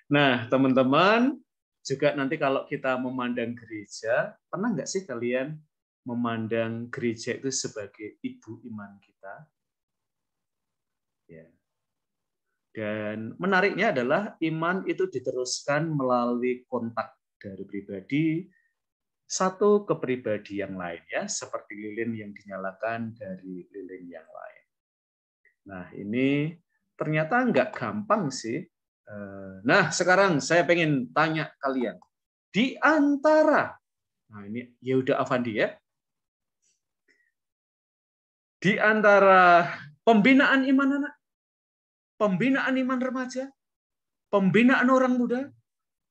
Nah, teman-teman, juga nanti kalau kita memandang gereja, pernah nggak sih kalian memandang gereja itu sebagai ibu iman kita? Ya. Dan menariknya adalah iman itu diteruskan melalui kontak dari pribadi satu ke pribadi yang lain ya, seperti lilin yang dinyalakan dari lilin yang lain. Nah, ini ternyata nggak gampang sih. Nah, sekarang saya pengen tanya kalian. Di antara, nah ini Yehuda Afandi ya, di antara pembinaan iman anak, pembinaan iman remaja, pembinaan orang muda,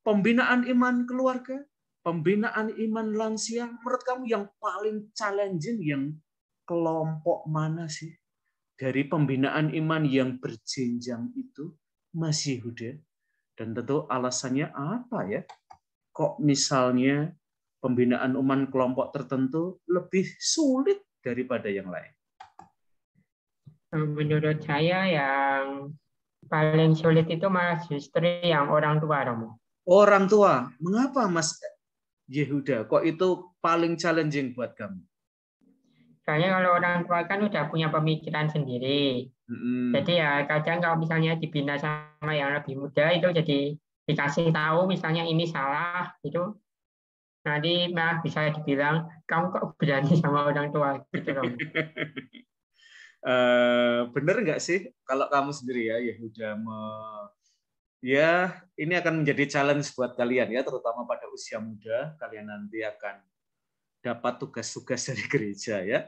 pembinaan iman keluarga, pembinaan iman lansia, menurut kamu yang paling challenging yang kelompok mana sih? Dari pembinaan iman yang berjenjang itu, Mas Yehuda? Dan tentu alasannya apa ya? Kok misalnya pembinaan iman kelompok tertentu lebih sulit daripada yang lain? Menurut saya yang paling sulit itu malah justru yang orang tua, Romo. Orang tua, mengapa Mas Yehuda? Kok itu paling challenging buat kamu? Soalnya kalau orang tua kan udah punya pemikiran sendiri. Jadi ya kadang kalau misalnya dibina sama yang lebih muda itu jadi dikasih tahu misalnya ini salah, itu nanti malah bisa dibilang kamu kok berani sama orang tua gitu, Romo. Bener nggak sih kalau kamu sendiri ya Yehuda ya ini akan menjadi challenge buat kalian ya, terutama pada usia muda, kalian nanti akan dapat tugas-tugas dari gereja ya,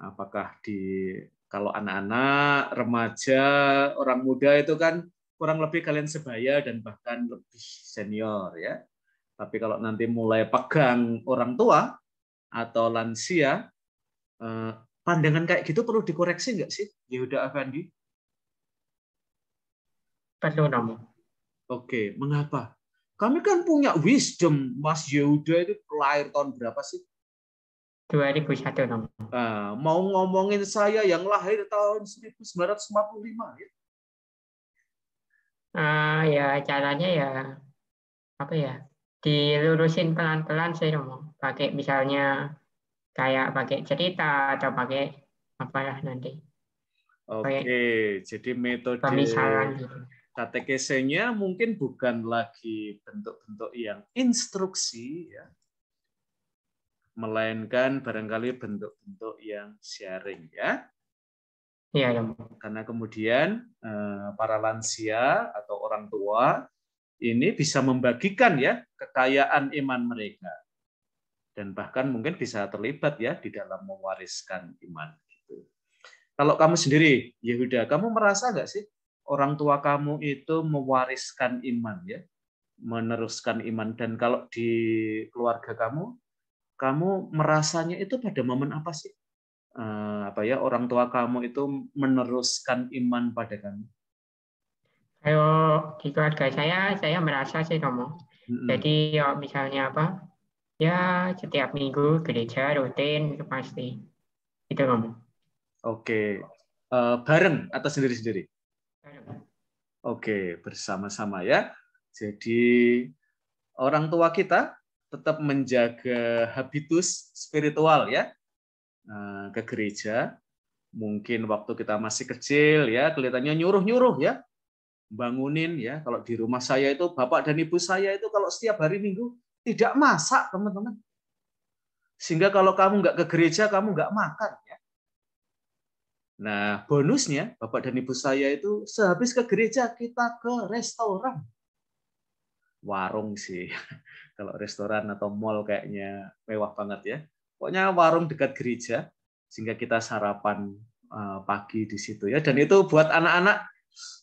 apakah di Kalau anak-anak, remaja, orang muda itu kan kurang lebih kalian sebaya dan bahkan lebih senior ya. Tapi kalau nanti mulai pegang orang tua atau lansia, pandangan kayak gitu perlu dikoreksi nggak sih, Yehuda Afandi? Perlu Romo. Oke, mengapa? Kami kan punya wisdom, Mas Yehuda itu lahir tahun berapa sih? 2001 Romo. Mau ngomongin saya yang lahir tahun 1945 ya? Ya caranya ya apa ya? Dilurusin pelan-pelan sih Romo. Pakai misalnya kayak pakai cerita atau pakai apalah nanti. Oke, jadi metode pemisalan gitu. katekesenya mungkin bukan lagi bentuk-bentuk yang instruksi ya, melainkan barangkali bentuk-bentuk yang sharing ya. Iya, ya. Karena kemudian para lansia atau orang tua ini bisa membagikan ya kekayaan iman mereka. Dan bahkan mungkin bisa terlibat ya di dalam mewariskan iman. Gitu. Kalau kamu sendiri, Yehuda, kamu merasa nggak sih orang tua kamu itu mewariskan iman ya, meneruskan iman? Dan kalau di keluarga kamu merasanya itu pada momen apa sih? Orang tua kamu itu meneruskan iman pada kamu? Kalau di keluarga saya merasa sih kamu. Jadi misalnya apa? Ya setiap minggu gereja rutin itu pasti. Itu kamu. Oke, bareng atau sendiri-sendiri? Oke, bersama-sama ya. Jadi orang tua kita tetap menjaga habitus spiritual ya, ke gereja. Mungkin waktu kita masih kecil ya kelihatannya nyuruh-nyuruh ya, bangunin ya. Kalau di rumah saya itu bapak dan ibu saya itu kalau setiap hari Minggu tidak masak teman-teman. Sehingga kalau kamu nggak ke gereja kamu nggak makan ya. Nah bonusnya bapak dan ibu saya itu sehabis ke gereja kita ke restoran. Warung sih. Kalau restoran atau mall kayaknya mewah banget ya. Pokoknya warung dekat gereja sehingga kita sarapan pagi di situ ya. Dan itu buat anak-anak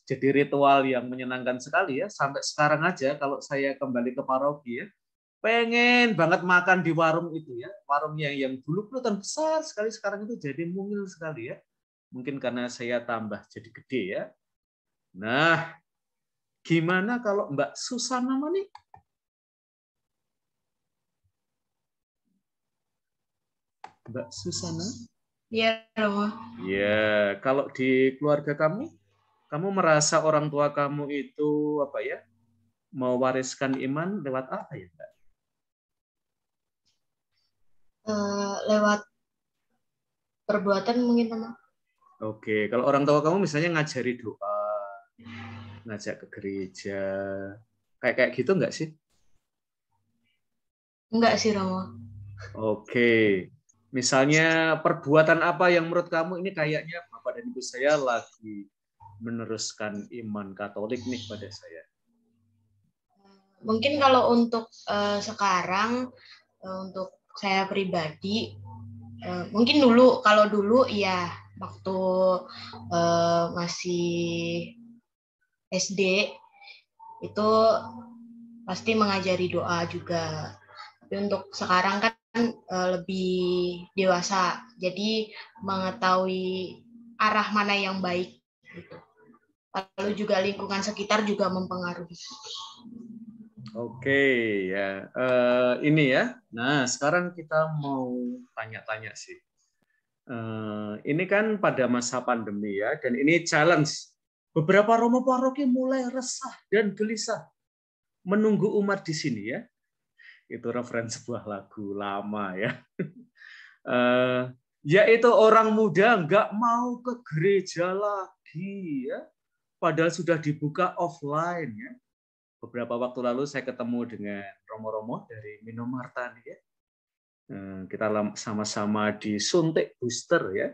jadi ritual yang menyenangkan sekali ya. Sampai sekarang aja kalau saya kembali ke paroki ya, pengen banget makan di warung itu ya. Warung yang dulu kelihatan besar sekali, sekarang itu jadi mungil sekali ya. Mungkin karena saya tambah jadi gede ya. Nah, gimana kalau Mbak Susana nih? Mbak Susana? Iya, Romo. Ya, kalau di keluarga kamu merasa orang tua kamu itu apa ya? Mewariskan iman lewat apa ya, Mbak? Lewat perbuatan mungkin, Romo. Oke, kalau orang tua kamu misalnya ngajari doa, ngajak ke gereja, kayak gitu nggak sih? Enggak sih, Romo. Oke, misalnya perbuatan apa yang menurut kamu ini kayaknya Bapak dan Ibu saya lagi meneruskan iman Katolik nih pada saya? Mungkin kalau untuk sekarang, untuk saya pribadi, mungkin kalau dulu ya waktu masih SD itu pasti mengajari doa juga. Tapi untuk sekarang kan lebih dewasa, jadi mengetahui arah mana yang baik. Gitu. Lalu juga lingkungan sekitar juga mempengaruhi. Oke ya, ini ya. Nah sekarang kita mau tanya-tanya sih. Ini kan pada masa pandemi ya, dan ini challenge. Beberapa romo paroki mulai resah dan gelisah menunggu umat di sini ya. Itu referen sebuah lagu lama ya. Yaitu orang muda nggak mau ke gereja lagi ya, padahal sudah dibuka offline ya. Beberapa waktu lalu saya ketemu dengan romo-romo dari Minomarta nih ya. Kita sama-sama disuntik booster ya.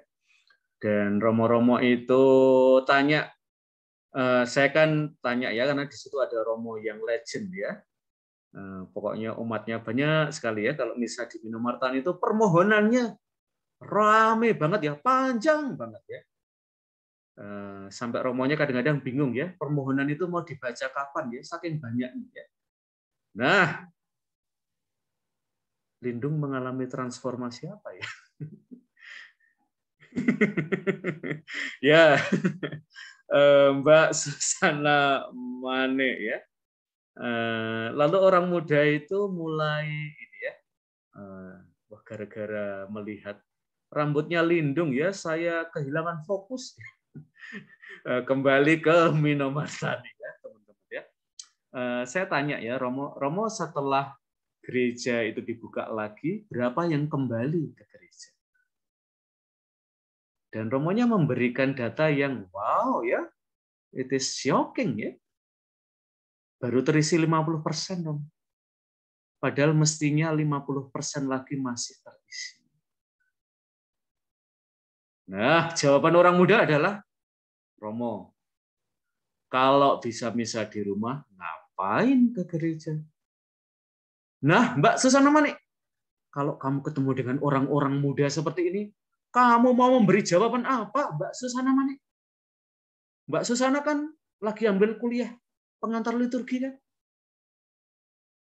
Dan romo-romo itu tanya, saya kan tanya ya karena di situ ada romo yang legend ya. Pokoknya umatnya banyak sekali ya. Kalau misal di Minomarta itu permohonannya rame banget ya, panjang banget ya. Sampai romonya kadang-kadang bingung ya, permohonan itu mau dibaca kapan ya, saking banyaknya ya. Nah, Lindung mengalami transformasi apa ya? Ya, Mbak Susana Mane ya. Lalu orang muda itu mulai ini ya, wah gara-gara melihat rambutnya Lindung ya, saya kehilangan fokus. Kembali ke Minomartani ya, teman-teman ya. Saya tanya ya, Romo setelah gereja itu dibuka lagi, berapa yang kembali ke gereja? Dan Romonya memberikan data yang wow ya, it is shocking ya. Baru terisi 50%, Romo. Padahal mestinya 50% lagi masih terisi. Nah, jawaban orang muda adalah, Romo, kalau bisa misa di rumah, ngapain ke gereja? Nah, Mbak Susana Mane, kalau kamu ketemu dengan orang-orang muda seperti ini, kamu mau memberi jawaban apa, Mbak Susana Mane? Mbak Susana kan lagi ambil kuliah pengantar liturgi kan?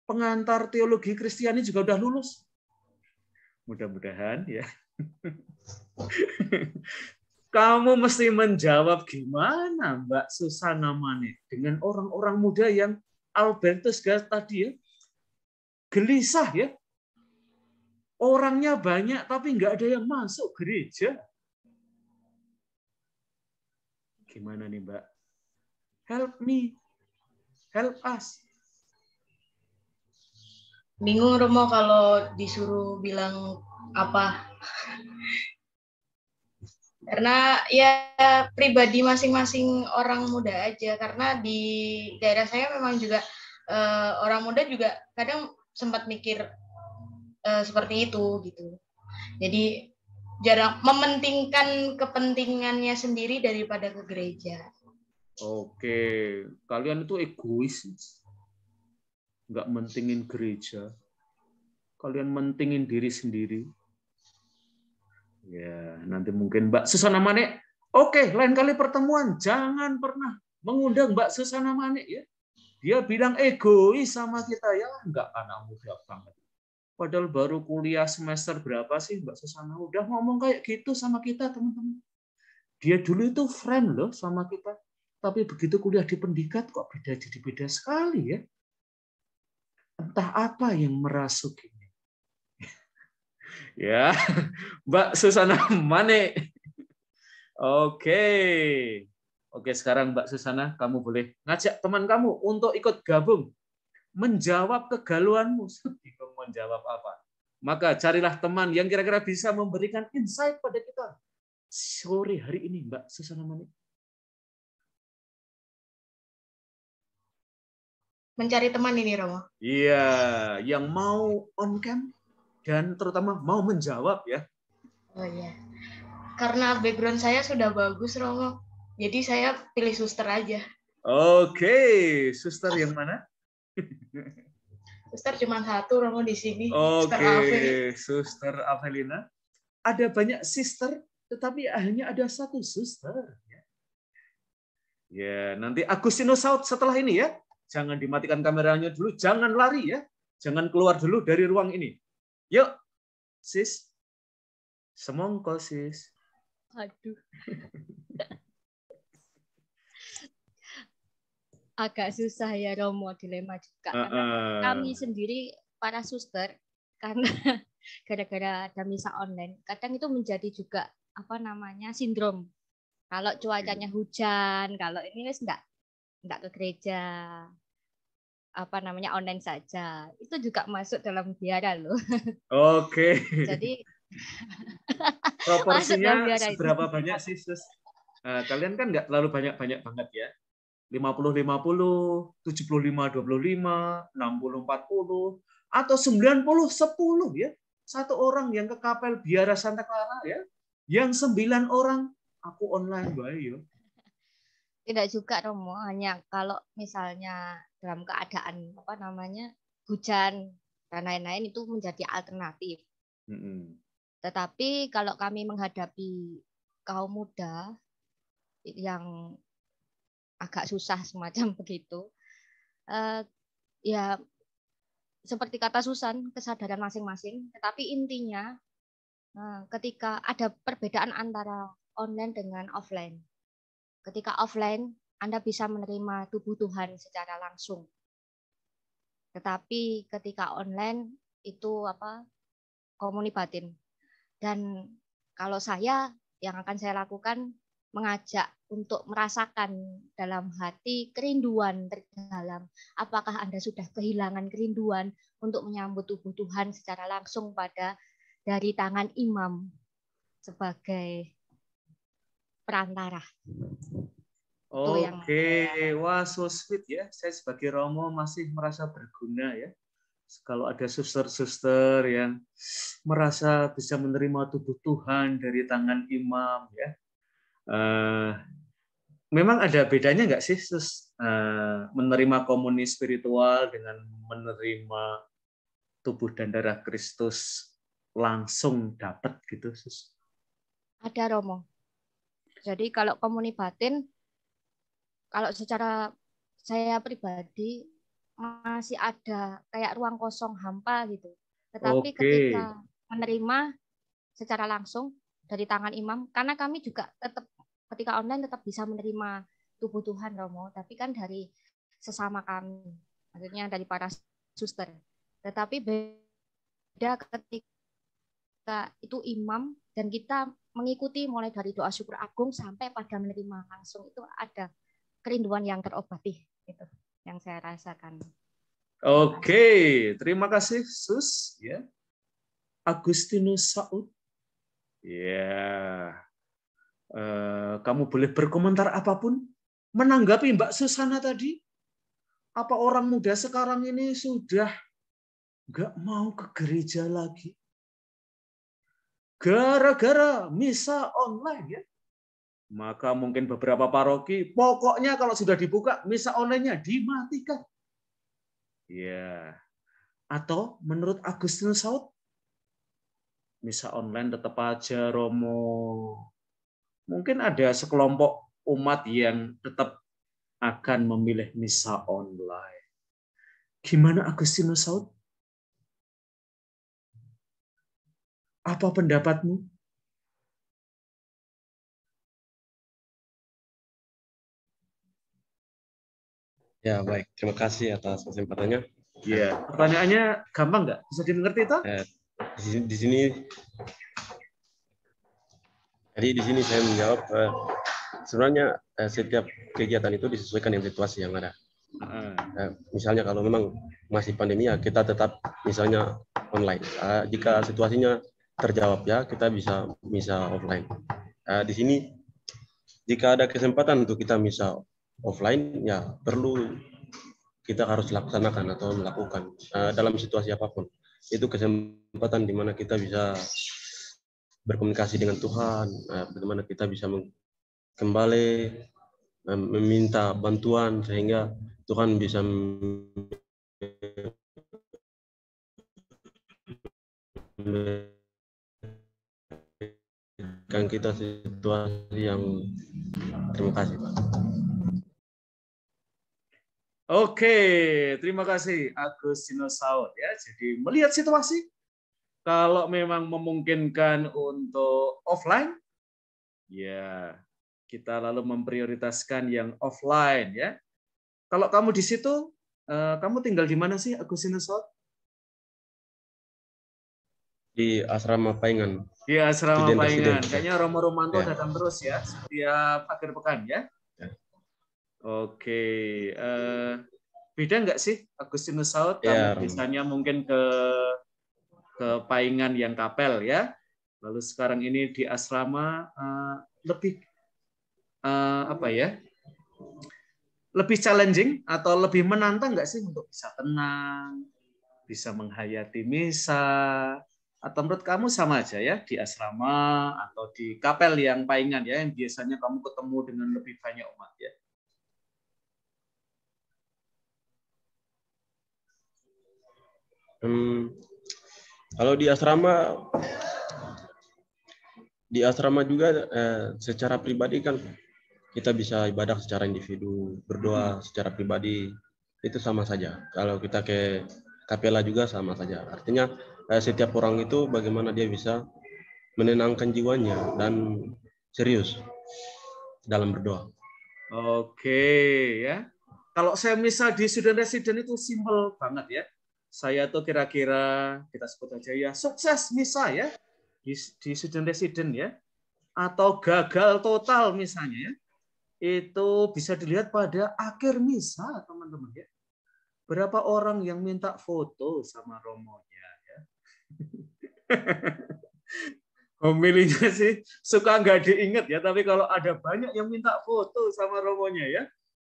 Pengantar teologi Kristiani juga udah lulus. Mudah-mudahan ya. Kamu mesti menjawab gimana Mbak Susana Mane dengan orang-orang muda yang Albertus tadi ya, gelisah ya. Orangnya banyak tapi nggak ada yang masuk gereja. Gimana nih Mbak? Help me. Help us. Bingung Romo kalau disuruh bilang apa. Karena ya pribadi masing-masing orang muda aja. Karena di daerah saya memang juga orang muda juga kadang sempat mikir seperti itu gitu. Jadi jarang mementingkan kepentingannya sendiri daripada ke gereja. Oke, kalian itu egois. Nggak mentingin gereja. Kalian mentingin diri sendiri. Ya, nanti mungkin Mbak Susana Mane, oke, lain kali pertemuan jangan pernah mengundang Mbak Susana Mane ya. Dia bilang egois sama kita ya, enggak, anak muda banget. Padahal baru kuliah semester berapa sih Mbak Susana udah ngomong kayak gitu sama kita, teman-teman. Dia dulu itu friend loh sama kita. Tapi begitu kuliah di pendidikan kok beda, jadi beda sekali ya. Entah apa yang merasukinya. Ya, Mbak Susana Mane. Oke. Oke, sekarang Mbak Susana, kamu boleh ngajak teman kamu untuk ikut gabung. Menjawab kegalauanmu. Bingung menjawab apa. Maka carilah teman yang kira-kira bisa memberikan insight pada kita sore hari ini, Mbak Susana Mane. Mencari teman ini, Romo. Iya, yang mau on cam dan terutama mau menjawab ya. Oh iya. Karena background saya sudah bagus, Romo. Jadi saya pilih suster aja. Oke, suster yang mana? Suster cuma satu, Romo, di sini. Oke, Suster Avelina. Ada banyak sister, tetapi hanya ada satu suster. Ya, nanti Agustinus Saud setelah ini ya. Jangan dimatikan kameranya dulu, jangan lari ya. Jangan keluar dulu dari ruang ini. Yuk, sis. Semongko, sis. Aduh. Agak susah ya Romo, dilema juga. Karena kami sendiri para suster, karena gara-gara ada misa online, kadang itu menjadi juga apa namanya sindrom. Kalau cuacanya hujan, kalau ini wis enggak ke gereja, apa namanya online saja, itu juga masuk dalam biara loh. Oke. Jadi proporsinya seberapa banyak sih, Sus? Kalian kan nggak terlalu banyak-banyak banget ya. 50-50, 75-25, 60-40, atau 90-10 ya. Satu orang yang ke kapel biara Santa Clara ya. Yang 9 orang aku online bae yo. Tidak juga Romo, hanya kalau misalnya dalam keadaan apa namanya hujan dan lain-lain itu menjadi alternatif. Tetapi kalau kami menghadapi kaum muda yang agak susah semacam begitu. Ya seperti kata Susan, kesadaran masing-masing. Tetapi intinya ketika ada perbedaan antara online dengan offline. Ketika offline, Anda bisa menerima tubuh Tuhan secara langsung. Tetapi ketika online itu komuni batin. Dan kalau saya, yang akan saya lakukan mengajak untuk merasakan dalam hati kerinduan terdalam. Apakah Anda sudah kehilangan kerinduan untuk menyambut tubuh Tuhan secara langsung dari tangan imam sebagai perantara? Oke, wah so sweet ya. Saya sebagai Romo masih merasa berguna ya. Kalau ada suster-suster yang merasa bisa menerima tubuh Tuhan dari tangan imam ya. Memang ada bedanya nggak sih, Sus, menerima komuni spiritual dengan menerima tubuh dan darah Kristus langsung dapat gitu, Sus? Ada, Romo. Jadi kalau komuni batin, kalau secara saya pribadi masih ada kayak ruang kosong hampa gitu. Tetapi ketika menerima secara langsung dari tangan imam, karena kami juga tetap ketika online tetap bisa menerima tubuh Tuhan, Romo, tapi kan dari sesama kami, maksudnya dari para suster. Tetapi beda ketika itu imam dan kita mengikuti mulai dari doa syukur agung sampai pada menerima langsung, itu ada kerinduan yang terobati, itu yang saya rasakan. Oke, terima kasih Sus ya. Agustinus Saud. Ya. Kamu boleh berkomentar apapun menanggapi Mbak Susana tadi. Apa orang muda sekarang ini sudah nggak mau ke gereja lagi? Gara-gara misa online ya. Maka mungkin beberapa paroki, pokoknya kalau sudah dibuka, misa online-nya dimatikan. Ya. Atau menurut Agustinus Saud, misa online tetap aja, Romo. Mungkin ada sekelompok umat yang tetap akan memilih misa online. Gimana Agustinus Saud? Apa pendapatmu? Ya, baik. Terima kasih atas kesempatannya. Ya, pertanyaannya gampang nggak? Bisa dimengerti toh? Di sini saya menjawab sebenarnya setiap kegiatan itu disesuaikan dengan situasi yang ada. Misalnya kalau memang masih pandemi ya kita tetap misalnya online. Jika situasinya terjawab ya kita bisa offline. Di sini jika ada kesempatan untuk kita bisa offline ya perlu kita harus laksanakan atau melakukan dalam situasi apapun. Itu kesempatan di mana kita bisa berkomunikasi dengan Tuhan, bagaimana kita bisa kembali meminta bantuan sehingga Tuhan bisa memberikan kita situasi yang terima kasih, Pak. Oke, terima kasih Agustinus Saud ya. Jadi melihat situasi, kalau memang memungkinkan untuk offline, ya kita lalu memprioritaskan yang offline ya. Kalau kamu di situ, kamu tinggal di mana sih Agustinus Saud? Di asrama Paingan. Di asrama Paingan. Kayaknya Romo Romanto datang terus ya setiap akhir pekan ya. Oke, beda nggak sih Agustinus Saud? Kamu misalnya mungkin ke Paingan yang kapel ya, lalu sekarang ini di asrama lebih lebih challenging atau lebih menantang nggak sih untuk bisa tenang, bisa menghayati misa, atau menurut kamu sama aja ya di asrama atau di kapel yang Paingan ya, yang biasanya kamu ketemu dengan lebih banyak umat ya? Kalau di asrama juga secara pribadi kan kita bisa ibadah secara individu, berdoa secara pribadi, itu sama saja. Kalau kita ke kapela juga sama saja. Artinya setiap orang itu bagaimana dia bisa menenangkan jiwanya dan serius dalam berdoa. Oke ya. Kalau saya misal di student resident itu simpel banget ya. Saya tuh kira-kira kita sebut aja ya sukses misa ya di student resident ya, atau gagal total misalnya ya. Itu bisa dilihat pada akhir misa, teman-teman ya. Berapa orang yang minta foto sama romonya ya. Homilinya sih suka nggak diingat ya, tapi kalau ada banyak yang minta foto sama romonya ya,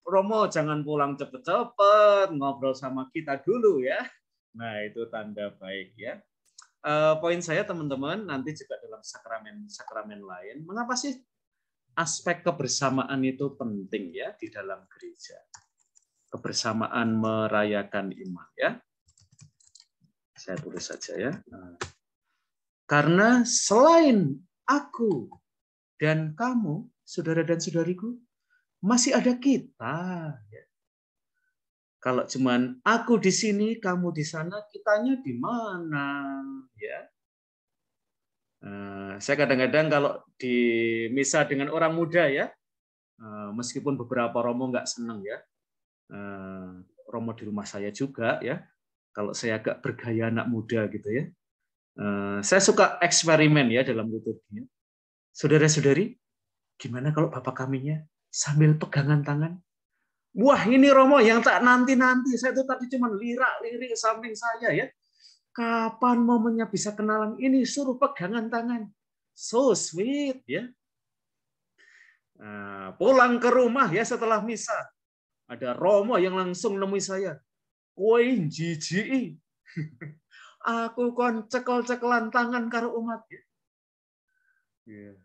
Romo jangan pulang cepet-cepet, ngobrol sama kita dulu ya. Nah itu tanda baik ya. Poin saya teman-teman nanti juga dalam sakramen lain, mengapa sih aspek kebersamaan itu penting ya di dalam gereja. Kebersamaan merayakan iman ya. Saya tulis saja ya. Karena selain aku dan kamu, saudara dan saudariku, masih ada kita. Ya. Kalau cuman aku di sini, kamu di sana, kitanya di mana? Ya. Saya kadang-kadang kalau di misa dengan orang muda ya, meskipun beberapa romo nggak seneng ya, romo di rumah saya juga ya, kalau saya agak bergaya anak muda gitu ya, saya suka eksperimen ya dalam liturginya. Saudara-saudari, gimana kalau bapak kaminya sambil pegangan tangan? Wah ini romo yang tak nanti-nanti, saya tuh tadi cuma lirik-lirik samping saya ya. Kapan momennya bisa kenalan ini? Suruh pegangan tangan. So sweet ya. Nah, pulang ke rumah ya setelah misa. Ada romo yang langsung nemui saya. Koin jijik. Aku kon cekel-cekelan tangan karo umat. Ya.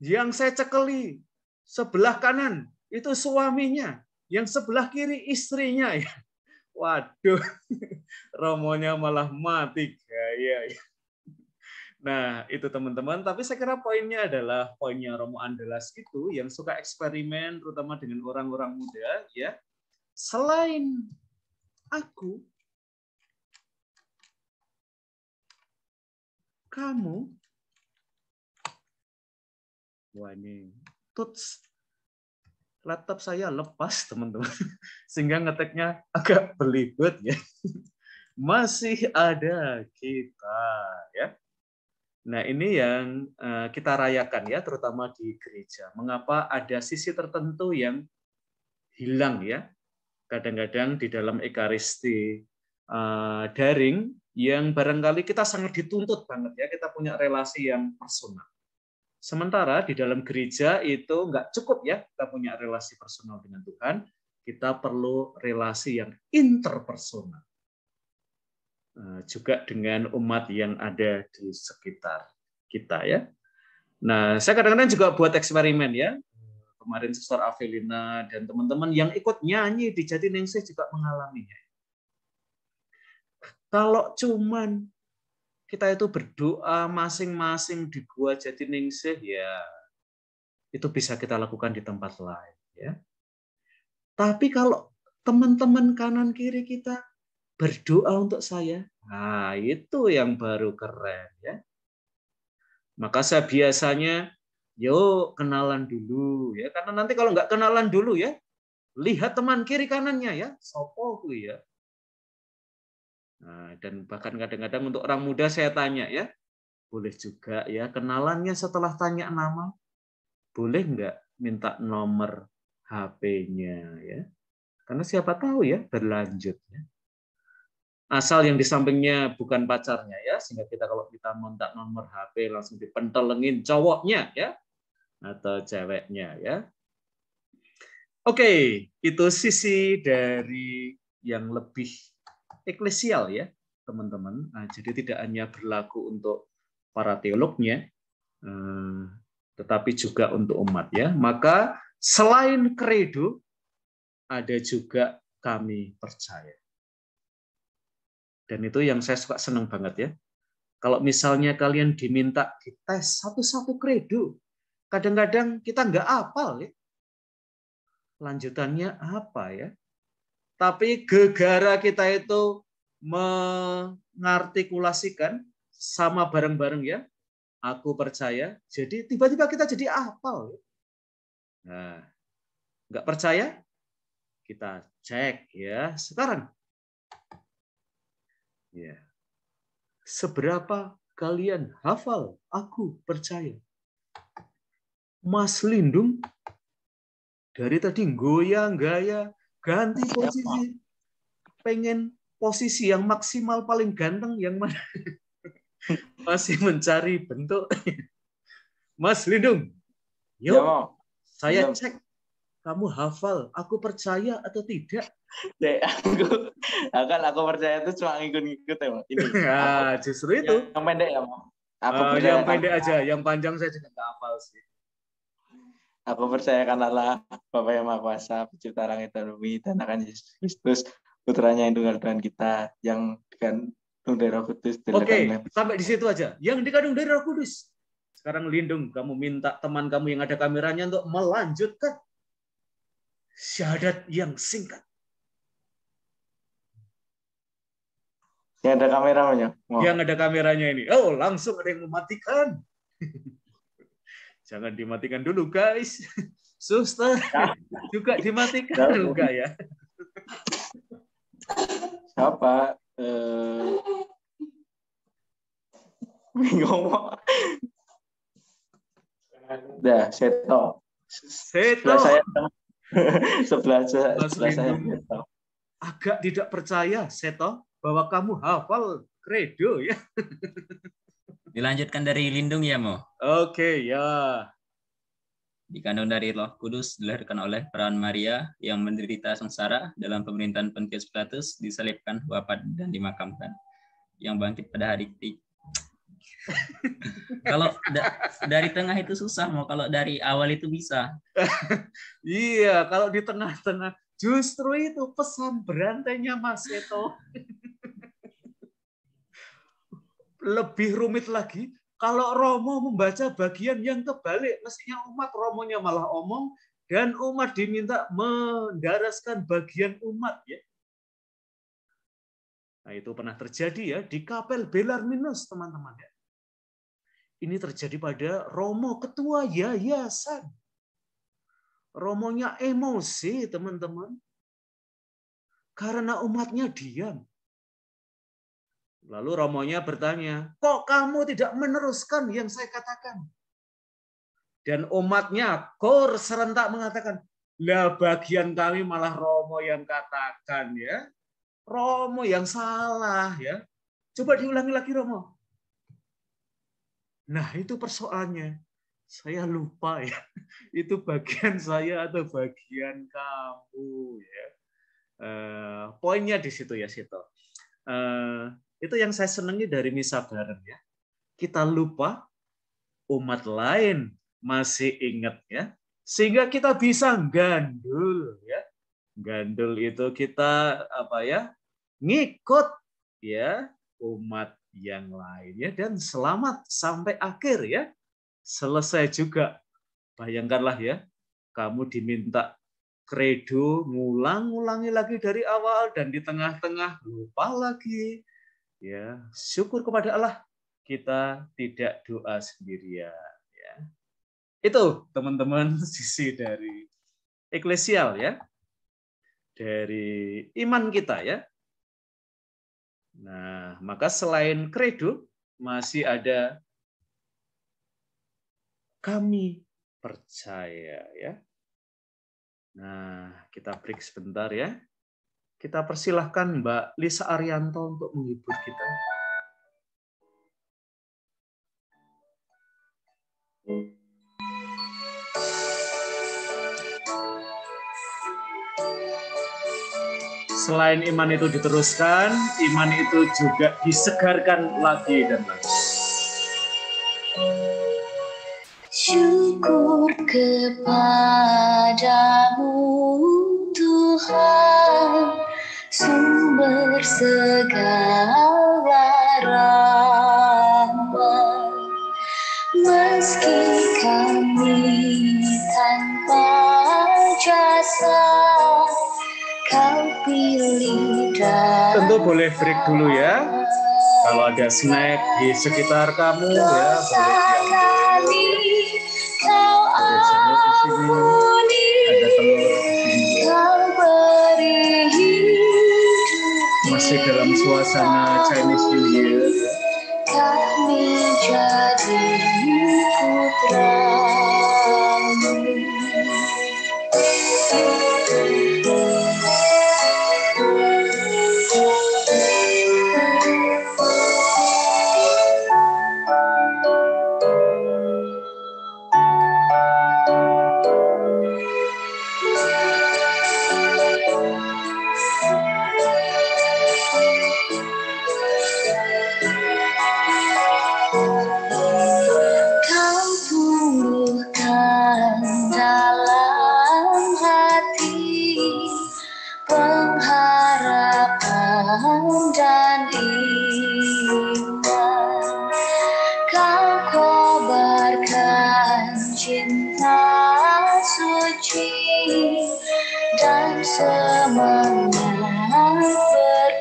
Yang saya cekeli sebelah kanan itu suaminya. Yang sebelah kiri istrinya ya. Waduh, romonya malah mati gaya. Nah, itu teman-teman. Tapi saya kira poinnya adalah poinnya Romo Andalas itu yang suka eksperimen, terutama dengan orang-orang muda, ya. Selain aku, kamu, wah ini tuts. Laptop saya lepas, teman-teman, sehingga ngeteknya agak belibet ya. Masih ada kita ya. Nah, ini yang kita rayakan ya, terutama di gereja. Mengapa ada sisi tertentu yang hilang ya? Kadang-kadang di dalam ekaristi daring yang barangkali kita sangat dituntut banget ya, kita punya relasi yang personal. Sementara di dalam gereja itu nggak cukup ya kita punya relasi personal dengan Tuhan, kita perlu relasi yang interpersonal. Juga dengan umat yang ada di sekitar kita ya. Nah, saya kadang-kadang juga buat eksperimen ya. Kemarin Suster Avelina dan teman-teman yang ikut nyanyi di Jatiningsih juga mengalaminya. Kalau cuman kita itu berdoa masing-masing di Gua Jatiningsih, ya itu bisa kita lakukan di tempat lain. Ya. Tapi kalau teman-teman kanan kiri kita berdoa untuk saya, nah itu yang baru keren. Ya. Maka saya biasanya, yuk kenalan dulu. Ya. Karena nanti kalau nggak kenalan dulu ya, lihat teman kiri kanannya ya, sopo ya. Nah, dan bahkan kadang-kadang untuk orang muda saya tanya ya, boleh juga ya kenalannya setelah tanya nama, boleh nggak minta nomor HP-nya ya? Karena siapa tahu ya berlanjut ya. Asal yang di sampingnya bukan pacarnya ya, sehingga kita kalau kita minta nomor HP langsung dipentelengin cowoknya ya atau ceweknya ya. Oke, itu sisi dari yang lebih eklesial ya teman-teman. Nah, jadi tidak hanya berlaku untuk para teolognya, tetapi juga untuk umat ya. Maka selain kredo ada juga kami percaya. Dan itu yang saya suka senang banget ya. Kalau misalnya kalian diminta dites satu-satu kredo, kadang-kadang kita nggak hafal ya. lanjutannya apa ya? Tapi gegara kita itu mengartikulasikan sama bareng-bareng ya. Aku percaya. Jadi tiba-tiba kita jadi hafal. Nah, nggak percaya? Kita cek ya sekarang. Ya. Seberapa kalian hafal? Aku percaya. Mas Lindung dari tadi goyang gaya, ganti posisi, pengen posisi yang maksimal paling ganteng yang mana? Masih mencari bentuk. Mas Lindung, yuk ya, saya cek kamu hafal, aku percaya atau tidak? Aku percaya itu cuma ngikut-ngikut ya, Mas. Ini. Nah, justru itu. Yang pendek ya, Mas. Yang pendek aja, yang panjang saya juga nggak hafal sih. Aku percayakan Allah, Bapa yang Maha Kuasa, Pencipta langit dan bumi, dan akan Yesus Kristus, Putranya yang tunggal Tuhan kita, yang dikandung dari Roh Kudus. Oke, sampai di situ aja. Yang dikandung dari Roh Kudus. Sekarang Lindung, kamu minta teman kamu yang ada kameranya untuk melanjutkan syahadat yang singkat. Yang ada kameranya. Wow. Yang ada kameranya ini. Oh, langsung ada yang mematikan. Jangan dimatikan dulu, guys. Suster juga dimatikan juga ya. Siapa? Ngomong. Dah, Seto. Sebelah saya Seto. Agak tidak percaya, Seto, bahwa kamu hafal kredo ya. Dilanjutkan dari Lindung ya, Mo. Oke, ya. Dikandung dari Roh Kudus, dilahirkan oleh perawan Maria yang menderita sengsara dalam pemerintahan Pontius Pilatus, disalibkan, wafat dan dimakamkan. Yang bangkit pada hari ketiga. Kalau dari tengah itu susah, Mo. Kalau dari awal itu bisa. Iya, kalau di tengah-tengah justru itu pesan berantainya Mas Seto. Lebih rumit lagi, kalau Romo membaca bagian yang kebalik, mestinya umat Romonya malah omong, dan umat diminta mendaraskan bagian umat. Ya. Nah, itu pernah terjadi ya di Kapel Belarminus, teman-teman. Ya. Ini terjadi pada Romo ketua yayasan. Romonya emosi, teman-teman. Karena umatnya diam. Lalu Romonya bertanya, kok kamu tidak meneruskan yang saya katakan? Dan umatnya kor serentak mengatakan, lah bagian kami malah Romo yang katakan ya. Romo yang salah ya. Coba diulangi lagi Romo. Nah itu persoalannya. Saya lupa ya. Itu bagian saya atau bagian kamu ya. Poinnya di situ ya Sito. Itu yang saya senangi dari misa bareng ya. Kita lupa, umat lain masih ingat ya. Sehingga kita bisa gandul ya. Gandul itu kita apa ya? Ngikut ya umat yang lain ya dan selamat sampai akhir ya. Selesai juga. Bayangkanlah ya, kamu diminta kredo ngulang-ulangi lagi dari awal dan di tengah-tengah lupa lagi. Ya, syukur kepada Allah kita tidak doa sendirian ya. Itu teman-teman sisi dari eklesial ya. Dari iman kita ya. Nah, maka selain kredo masih ada kami percaya ya. Nah, kita break sebentar ya. Kita persilahkan Mbak Lisa Arianto untuk menghibur kita. Selain iman itu diteruskan, iman itu juga disegarkan lagi dan lagi. Syukur kepadamu Tuhan, sumber segala rahmat. Meski kami tanpa jasa, boleh break dulu ya. Kalau ada snack di sekitar kamu ya, boleh diambil. Ada jeruk di sini, ada telur di sini. Masih dalam suasana Chinese New Year. Kami jadi putramu. Dan iman kau kobarkan cinta suci dan semangat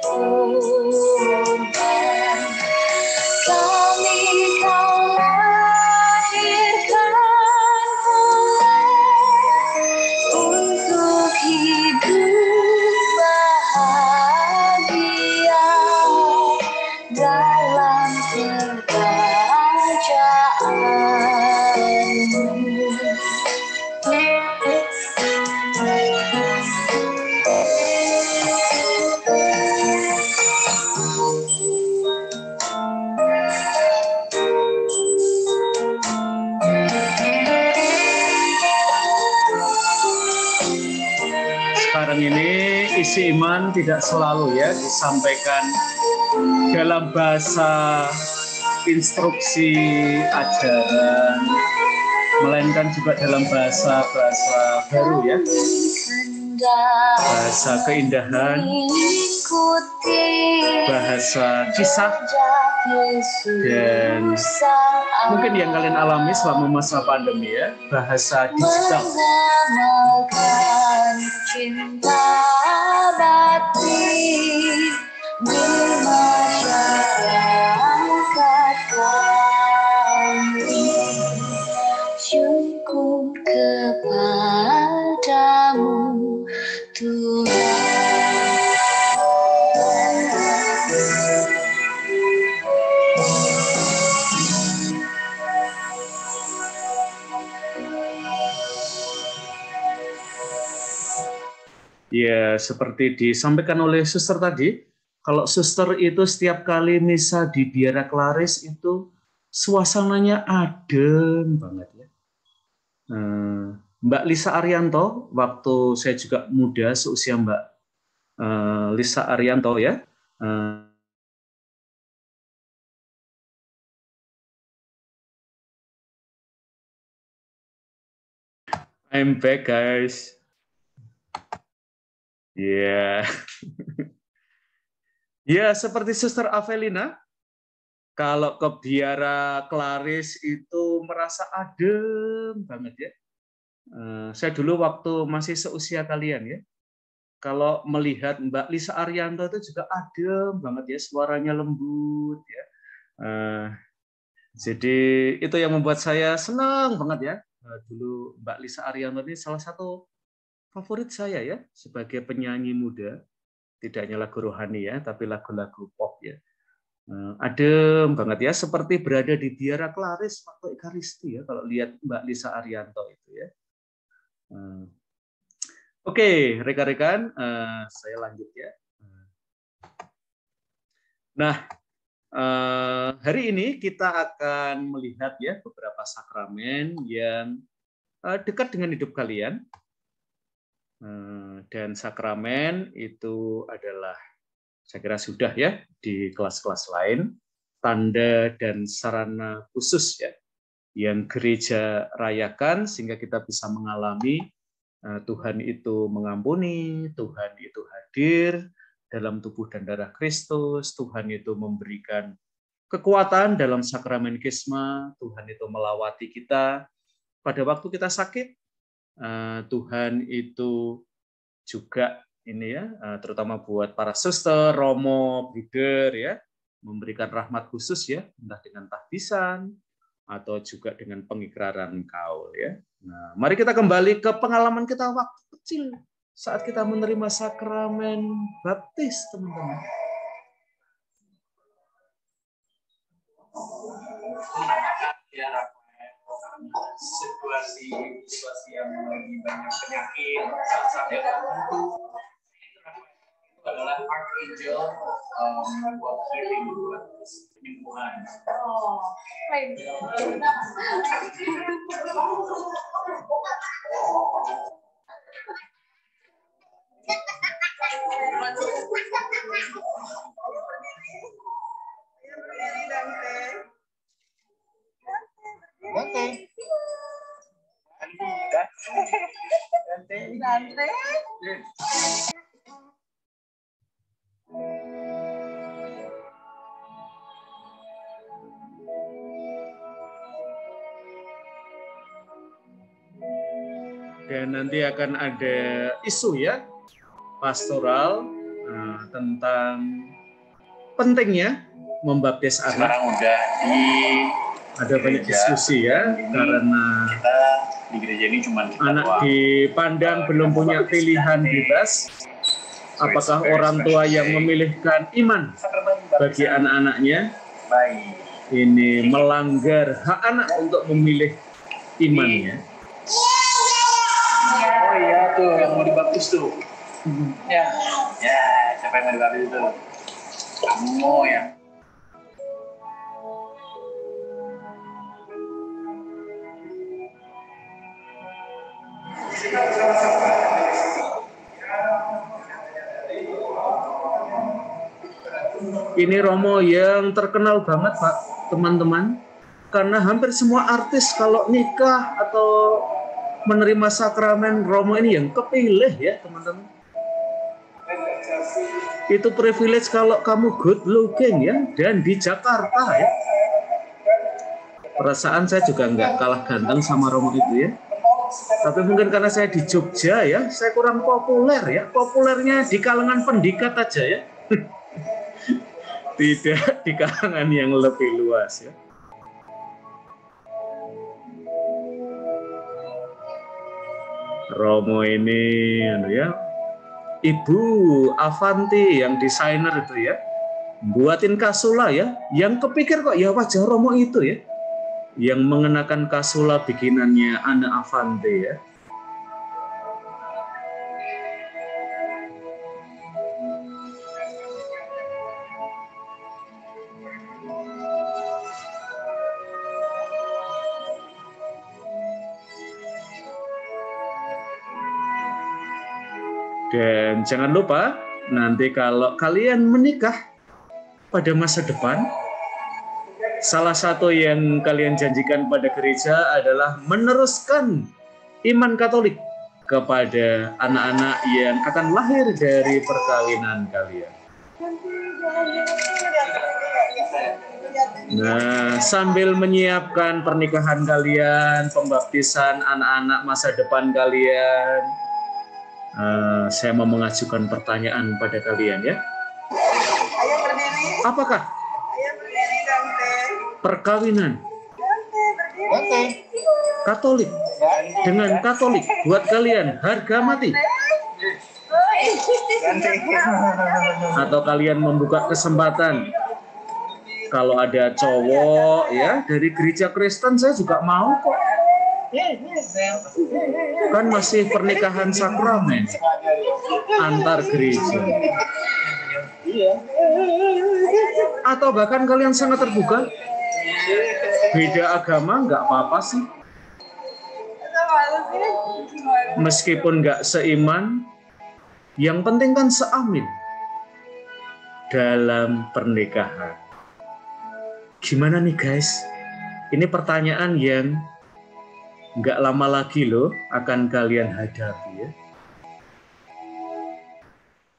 berkorban. Kami kau lahirkan untuk hidup bahagia dalam Sekarang ini isi iman tidak selalu ya disampaikan dalam bahasa instruksi ajaran, melainkan juga dalam bahasa baru ya, bahasa keindahan, bahasa kisah, dan mungkin yang kalian alami selama masa pandemi ya, bahasa digital. cinta batin di masyarakat kami, syukur kepadamu Tuhan. Ya, seperti disampaikan oleh suster tadi, kalau suster itu setiap kali misa di Biara Klaris itu suasananya adem banget ya. Mbak Lisa Arianto, waktu saya juga muda seusia Mbak Lisa Arianto ya. I'm back guys. Ya, ya seperti Suster Avelina, kalau ke Biara Klaris itu merasa adem banget ya. Saya dulu waktu masih seusia kalian ya, kalau melihat Mbak Lisa Arianto itu juga adem banget ya, suaranya lembut ya. Jadi itu yang membuat saya senang banget ya. Dulu Mbak Lisa Arianto ini salah satu favorit saya ya sebagai penyanyi muda, tidak hanya lagu rohani ya, tapi lagu-lagu pop ya. Adem banget ya, seperti berada di Biara Klaris waktu Ekaristi ya kalau lihat Mbak Lisa Arianto itu ya. Oke, rekan-rekan, saya lanjut ya. Nah, hari ini kita akan melihat ya beberapa sakramen yang dekat dengan hidup kalian. Dan sakramen itu adalah, saya kira sudah ya di kelas-kelas lain, tanda dan sarana khusus ya yang gereja rayakan sehingga kita bisa mengalami Tuhan itu mengampuni, Tuhan itu hadir dalam tubuh dan darah Kristus, Tuhan itu memberikan kekuatan dalam sakramen Krisma, Tuhan itu melawati kita pada waktu kita sakit, Tuhan itu juga ini ya, terutama buat para suster, romo, bider ya, memberikan rahmat khusus ya, entah dengan tahbisan atau juga dengan pengikraran kaul ya. Nah, mari kita kembali ke pengalaman kita waktu kecil saat kita menerima sakramen baptis, teman-teman. Situasi yang lagi banyak penyakit, saat-saat yang tertentu, itu adalah archangel buat healing, buat penyembuhan. Dan nanti akan ada isu ya, pastoral tentang pentingnya membaptis anak. Sekarang udah ada banyak diskusi ya, karena kita di gereja ini cuma anak dipandang belum punya pilihan bebas. Apakah orang tua yang memilihkan iman bagi anak-anaknya ini melanggar hak anak untuk memilih imannya? Oh iya tuh yang mau dibaptis tuh. Ya, siapa yang mau dibaptis itu? Kamu ya. Ini Romo yang terkenal banget Pak, teman-teman. Karena hampir semua artis kalau nikah atau menerima sakramen Romo ini yang kepilih ya teman-teman. Itu privilege kalau kamu good looking ya, dan di Jakarta ya. Perasaan saya juga nggak kalah ganteng sama Romo itu ya. Tapi mungkin karena saya di Jogja ya, saya kurang populer ya. Populernya di kalangan pendikat aja ya. Tidak di kalangan yang lebih luas ya. Romo ini ya, Ibu Avanti yang desainer itu ya, buatin kasula ya. Yang kepikir kok ya wajah Romo itu ya, yang mengenakan kasula bikinannya Ana Avanti ya. Dan jangan lupa, nanti kalau kalian menikah pada masa depan, salah satu yang kalian janjikan pada gereja adalah meneruskan iman Katolik kepada anak-anak yang akan lahir dari perkawinan kalian. Nah, sambil menyiapkan pernikahan kalian, pembaptisan anak-anak masa depan kalian, saya mau mengajukan pertanyaan pada kalian ya. Apakah perkawinan Katolik dengan Katolik buat kalian harga mati? Atau kalian membuka kesempatan kalau ada cowok ya dari gereja Kristen, saya juga mau kok. Kan masih pernikahan sakramen antar gereja. Atau bahkan kalian sangat terbuka, beda agama nggak apa-apa sih. Meskipun nggak seiman, yang penting kan seamin dalam pernikahan. Gimana nih guys? Ini pertanyaan yang nggak lama lagi loh akan kalian hadapi ya.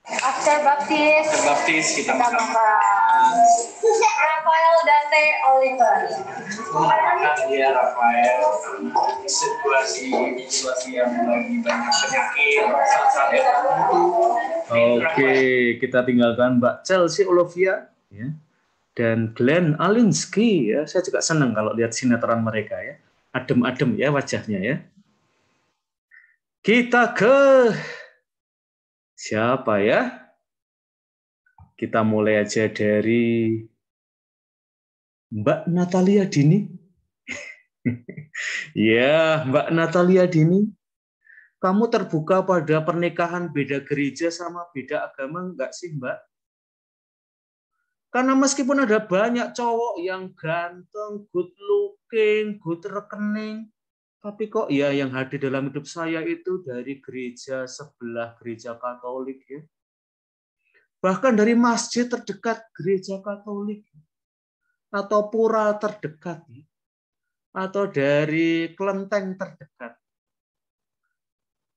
After baptis kita makan Rafael Dante Oliver. Dia Rafael situasi yang lagi banyak penyakit saat-saat itu. Oke, kita tinggalkan Mbak Chelsea Olivia ya. Dan Glenn Alinsky ya. Saya juga senang kalau lihat sinetron mereka ya. Adem-adem ya wajahnya ya. Kita ke siapa ya? Kita mulai aja dari Mbak Natalia Dini. Ya, Mbak Natalia Dini. Kamu terbuka pada pernikahan beda gereja sama beda agama enggak sih, Mbak? Karena meskipun ada banyak cowok yang ganteng, good looking, good rekening, tapi kok ya yang hadir dalam hidup saya itu dari gereja sebelah, gereja Katolik ya. Bahkan dari masjid terdekat gereja Katolik atau pura terdekat ya. Atau dari kelenteng terdekat.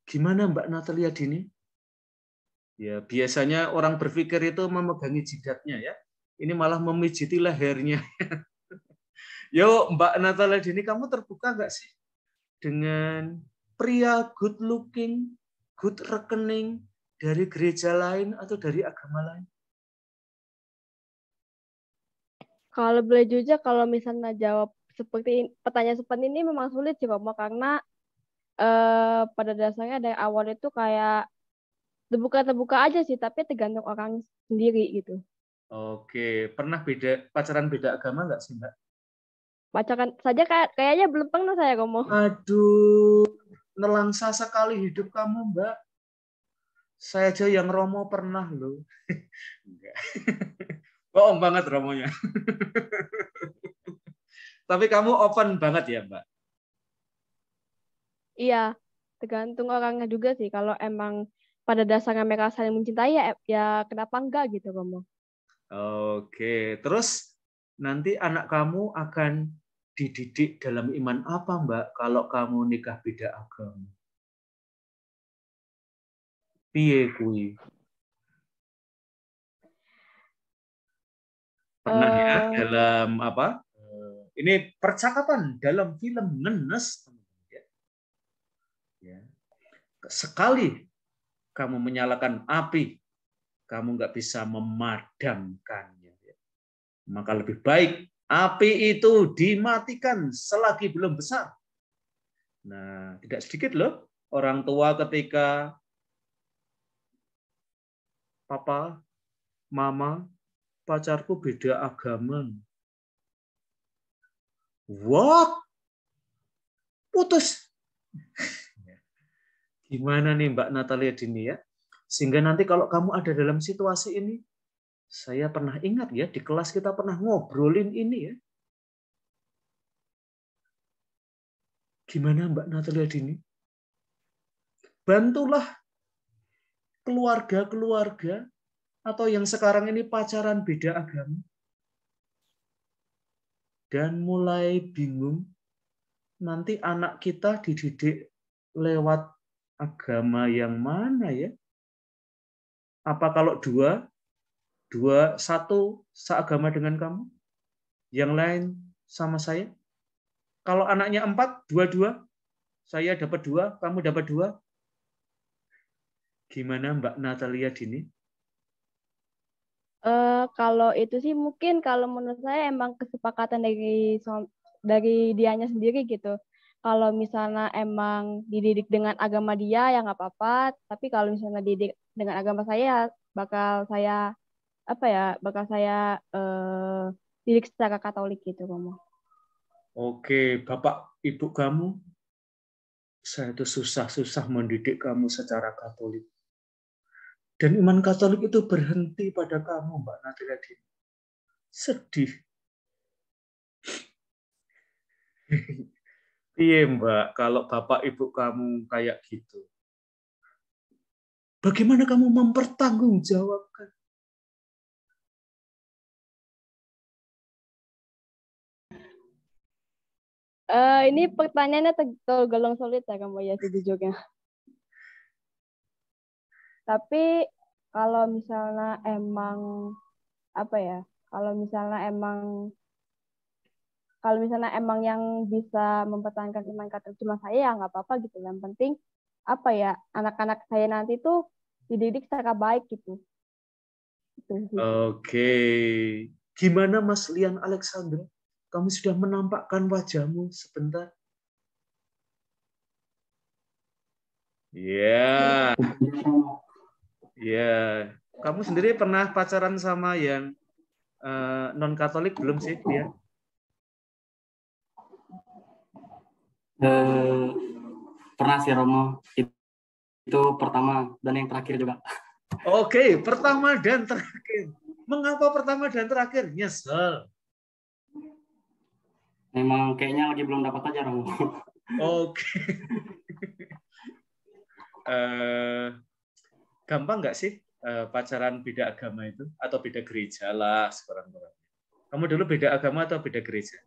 Gimana Mbak Natalia Dini? Ya, biasanya orang berpikir itu memegangi jidatnya ya. Ini malah memijiti lehernya. Yo, Mbak Natalia Dini, kamu terbuka nggak sih dengan pria good looking, good rekening dari gereja lain atau dari agama lain? Kalau boleh jujur, kalau misalnya jawab pertanyaan seperti ini memang sulit sih Romo, karena pada dasarnya dari awal itu kayak terbuka aja sih, tapi tergantung orang sendiri gitu. Oke, pernah pacaran beda agama nggak sih Mbak? Pacaran saja kayaknya belum pernah saya Romo. Aduh, nelangsa sekali hidup kamu Mbak. Saya aja yang Romo pernah loh. Enggak. Bohong banget Romonya. Tapi kamu open banget ya Mbak? Iya, tergantung orangnya juga sih. Kalau emang pada dasarnya mereka saling mencintai ya kenapa enggak gitu Romo. Oke, terus nanti anak kamu akan dididik dalam iman apa Mbak kalau kamu nikah beda agama? Piye kuwi? Pernah ya dalam apa? Ini percakapan dalam film Ngenes. Ya. Sekali kamu menyalakan api, kamu nggak bisa memadamkannya. Maka lebih baik api itu dimatikan selagi belum besar. Nah, tidak sedikit loh orang tua ketika papa, mama, pacarku beda agama. What? Putus. Gimana nih Mbak Natalia Dini ya? Sehingga nanti kalau kamu ada dalam situasi ini, saya pernah ingat ya, di kelas kita pernah ngobrolin ini ya. Gimana Mbak Natalia Dini? Bantulah keluarga-keluarga atau yang sekarang ini pacaran beda agama. Dan mulai bingung, nanti anak kita dididik lewat agama yang mana ya? Apa kalau satu seagama dengan kamu, yang lain sama saya? Kalau anaknya 4, 2, saya dapat 2, kamu dapat 2. Gimana Mbak Natalia Dini? Kalau itu sih mungkin kalau menurut saya emang kesepakatan dari dianya sendiri gitu. Kalau misalnya emang dididik dengan agama dia ya nggak apa-apa. Tapi kalau misalnya dididik dengan agama saya, bakal saya didik secara Katolik gitu, Romo. Oke, Bapak Ibu kamu, saya itu susah-susah mendidik kamu secara Katolik. Dan iman Katolik itu berhenti pada kamu, Mbak Natalia Dini. Sedih. Iya, Mbak, kalau Bapak Ibu kamu kayak gitu. Bagaimana kamu mempertanggungjawabkan? Ini pertanyaannya tergolong sulit ya kamu ya sejujurnya. Tapi kalau misalnya emang kalau misalnya emang yang bisa mempertahankan iman Katolik cuma saya, ya nggak apa-apa gitu. Yang penting apa ya, anak-anak saya nanti tuh dididik secara baik gitu. Oke. Gimana Mas Lian Alexandra? Kamu sudah menampakkan wajahmu sebentar. Ya. Ya. Kamu sendiri pernah pacaran sama yang non-Katolik belum sih, Lian? Pernah sih Romo, itu pertama dan yang terakhir juga. Oke, pertama dan terakhir. Mengapa pertama dan terakhir? Nyesel. Memang kayaknya lagi belum dapat aja Romo. Oke. Gampang nggak sih pacaran beda agama itu? Atau beda gereja lah sekarang-sekarang. Kamu dulu beda agama atau beda gereja?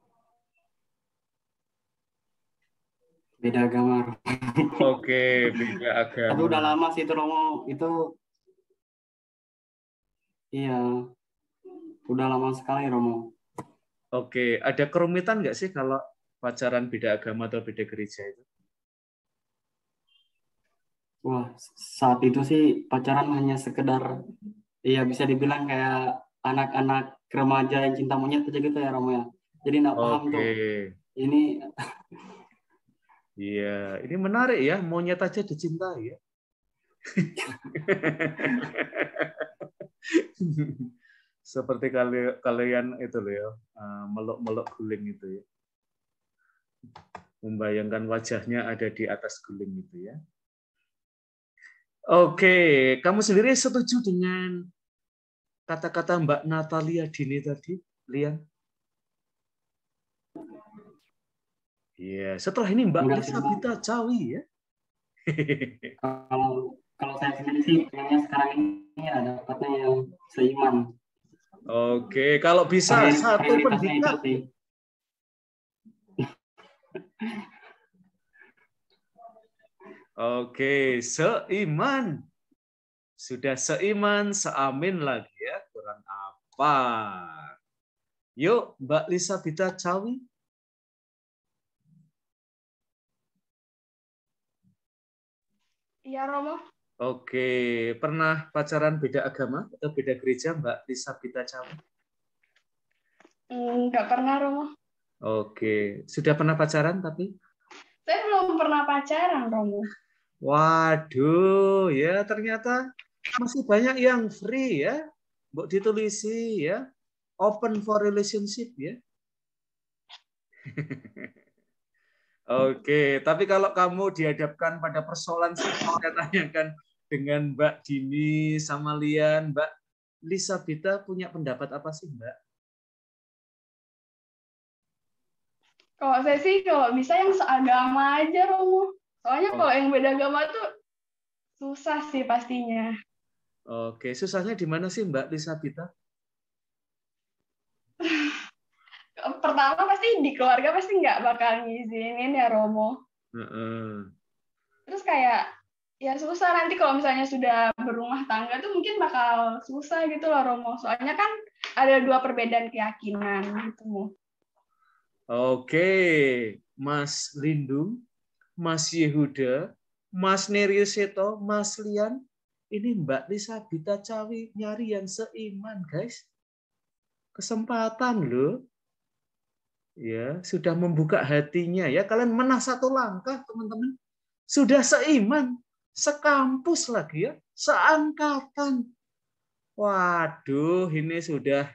Beda agama. Oke, beda agama. Tapi udah lama sih itu Romo. Itu iya, udah lama sekali Romo. Oke, ada kerumitan nggak sih kalau pacaran beda agama atau beda gereja itu? Wah, saat itu sih pacaran hanya sekedar, iya bisa dibilang kayak anak-anak remaja yang cinta monyet aja gitu ya Romo ya. Jadi nggak paham tuh. Ini iya, ini menarik ya, monyet aja dicintai ya. Seperti kalian itu loh ya, meluk-meluk guling itu ya. Membayangkan wajahnya ada di atas guling itu ya. Oke, kamu sendiri setuju dengan kata-kata Mbak Natalia Dini tadi, Lian? Iya, setelah ini Mbak Elisabita Cawi ya. Kalau saya sendiri sih pengennya sekarang ini ada dapatnya yang seiman. Oke, kalau bisa satu pendidikan. Oke, seiman. Sudah seiman, seamin lagi ya. Kurang apa? Yuk, Mbak Elisabita Cawi. Iya, Romo. Oke, pernah pacaran beda agama atau beda gereja, Mbak Elisabita Cawi? Enggak pernah, Romo. Oke, sudah pernah pacaran tapi? Saya belum pernah pacaran, Romo. Waduh, ya ternyata masih banyak yang free ya. Mbok ditulisi ya. Open for relationship ya. Oke, tapi kalau kamu dihadapkan pada persoalan saya tanyakan dengan Mbak Dini sama Lian, Mbak Elisabita punya pendapat apa sih, Mbak? Kalau saya sih kalau bisa yang seagama aja, Romo. Soalnya kalau yang beda agama tuh susah sih pastinya. Oke, susahnya di mana sih Mbak Elisabita? Pertama pasti di keluarga pasti nggak bakal ngizinin ya, Romo. Terus kayak ya susah nanti kalau misalnya sudah berumah tangga tuh mungkin bakal susah gitu loh, Romo. Soalnya kan ada dua perbedaan keyakinan gitu. Oke, Mas Lindung, Mas Yehuda, Mas Nerioseto, Mas Lian, ini Mbak Elisabita Cawi nyari yang seiman, guys. Kesempatan loh. Ya, sudah membuka hatinya ya. Kalian menang satu langkah, teman-teman. Sudah seiman, sekampus lagi ya, seangkatan. Waduh, ini sudah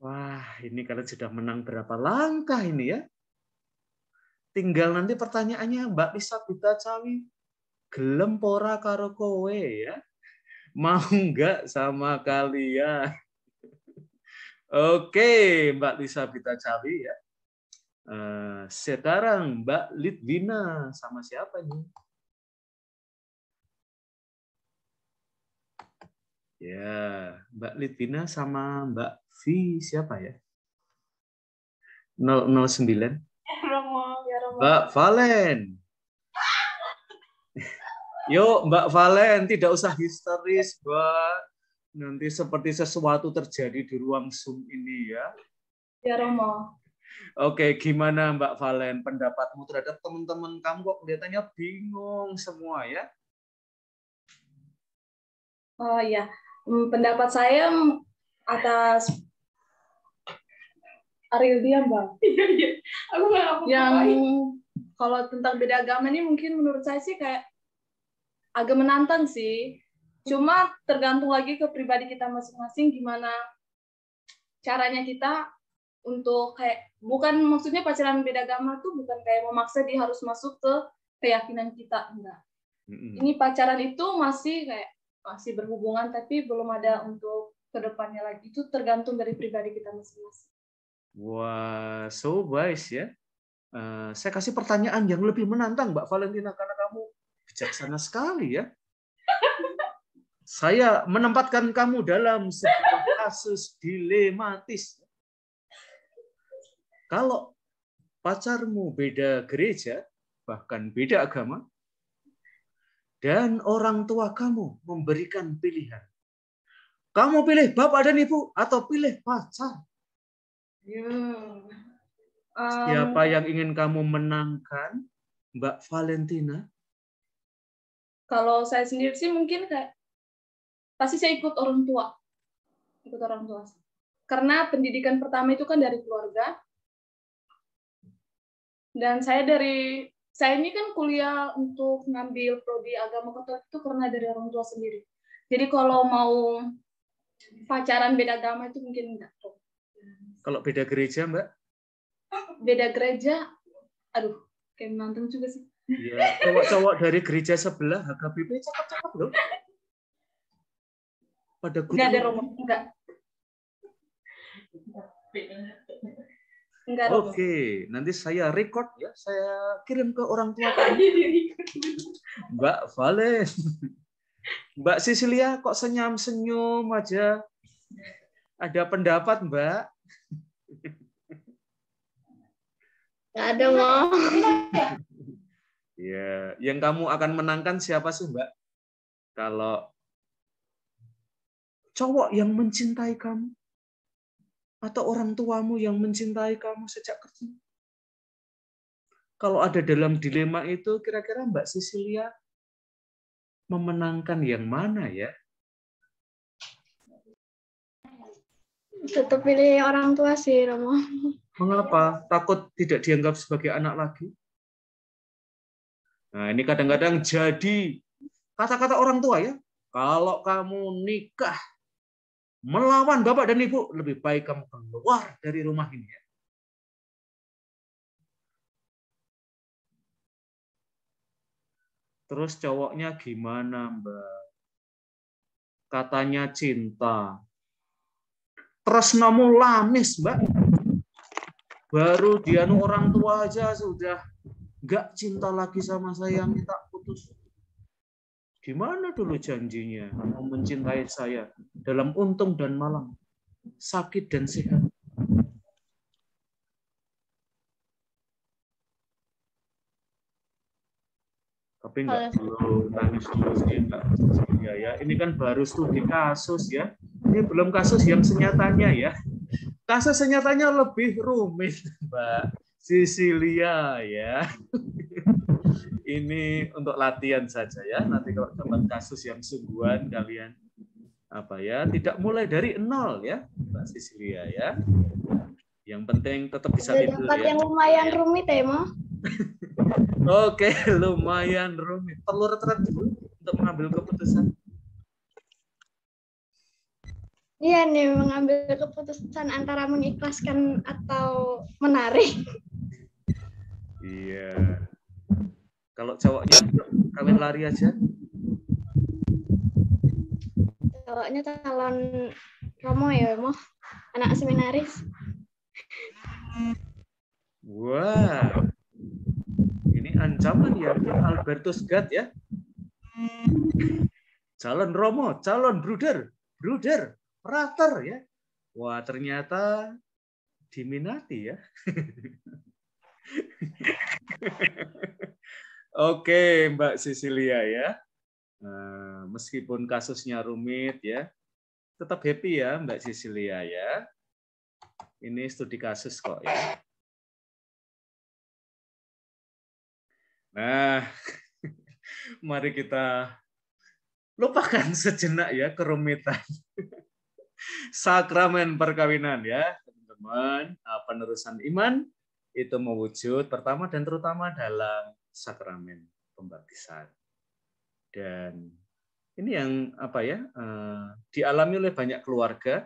wah, ini kalian sudah menang berapa langkah ini ya? Tinggal nanti pertanyaannya Mbak Elisabita Cawi, gelem pora karo kowe ya? Mau nggak sama kalian? Oke, Mbak Elisabita Cawi ya. Sekarang Mbak Lidwina sama siapa nih? Ya, Mbak Lidwina sama Mbak V siapa ya? 009. Mbak Valen. Yuk, Mbak Valen, tidak usah histeris, Mbak. Nanti seperti sesuatu terjadi di ruang Zoom ini ya. Ya, Romo. Oke, gimana Mbak Valen pendapatmu terhadap teman-teman kamu kok kelihatannya bingung semua ya? Oh iya, pendapat saya atas Ariel dia Mbak. Aku yang kalau tentang beda agama ini mungkin menurut saya sih kayak agak menantang sih. Cuma tergantung lagi ke pribadi kita masing-masing gimana caranya kita untuk kayak bukan maksudnya pacaran beda agama tuh bukan kayak memaksa dia harus masuk ke keyakinan kita, enggak. Ini pacaran itu masih kayak masih berhubungan tapi belum ada untuk kedepannya lagi. Itu tergantung dari pribadi kita masing-masing. Wah, so wise ya. Saya kasih pertanyaan yang lebih menantang Mbak Valentina karena kamu bijaksana sekali ya. Saya menempatkan kamu dalam sebuah kasus dilematis. Kalau pacarmu beda gereja, bahkan beda agama, dan orang tua kamu memberikan pilihan. Kamu pilih bapak dan ibu atau pilih pacar? Siapa yang ingin kamu menangkan, Mbak Valentina? Kalau saya sendiri sih mungkin kayak pasti saya ikut orang tua. Ikut orang tua. Karena pendidikan pertama itu kan dari keluarga. Dan saya ini kan kuliah untuk ngambil prodi agama Katolik itu karena dari orang tua sendiri. Jadi kalau mau pacaran beda agama itu mungkin enggak. Kalau beda gereja, Mbak? Beda gereja, aduh, kayak menantang juga sih. Ya, cowok-cowok dari gereja sebelah HKBP cakep-cakep loh. Pada enggak ada Romo, enggak. Oke, nanti saya record ya, saya kirim ke orang tua kamu. Mbak Valen. Mbak Sisilia kok senyum-senyum aja? Ada pendapat, Mbak? Nggak ada, Mau. Ya, yang kamu akan menangkan siapa sih, Mbak? Kalau cowok yang mencintai kamu atau orang tuamu yang mencintai kamu sejak kecil? Kalau ada dalam dilema itu, kira-kira Mbak Sisilia memenangkan yang mana ya? Tetap pilih orang tua sih, Romo. Mengapa? Takut tidak dianggap sebagai anak lagi? Nah, ini kadang-kadang jadi kata-kata orang tua ya. Kalau kamu nikah melawan bapak dan ibu, lebih baik kamu keluar dari rumah ini ya. Terus cowoknya gimana, Mbak? Katanya cinta. Tresnamu lamis, Mbak. Baru dianu orang tua aja sudah nggak cinta lagi sama saya, minta putus. Gimana dulu janjinya mau mencintai saya dalam untung dan malang, sakit dan sehat? Tapi nggak perlu nangis dulu sih, Mbak. Ya, ini kan baru studi kasus ya. Ini belum kasus yang senyatanya ya. Kasus senyatanya lebih rumit, Mbak Sisilia ya. Ini untuk latihan saja ya. Nanti kalau dapat kasus yang sungguhan kalian tidak mulai dari nol ya, Mbak Sisilia ya. Yang penting tetap bisa tidur dapat ya. Yang lumayan rumit ya, Mo. Oke, lumayan rumit. Perlu retret dulu untuk mengambil keputusan. Iya nih, mengambil keputusan antara mengikhlaskan atau menarik. Iya. Kalau cowoknya kawin lari aja. Cowoknya calon Romo ya, Mo. Anak seminaris. Wah. Ini ancaman ya, Albertus God ya. Calon Romo, calon bruder, frater ya. Wah, ternyata diminati ya. Oke, Mbak Sisilia ya. Meskipun kasusnya rumit ya, tetap happy ya Mbak Sisilia ya. Ini studi kasus kok ya. Nah, mari kita lupakan sejenak ya kerumitan sakramen perkawinan ya, teman-teman. Penerusan iman itu mewujud pertama dan terutama dalam sakramen pembaptisan. Dan ini yang dialami oleh banyak keluarga.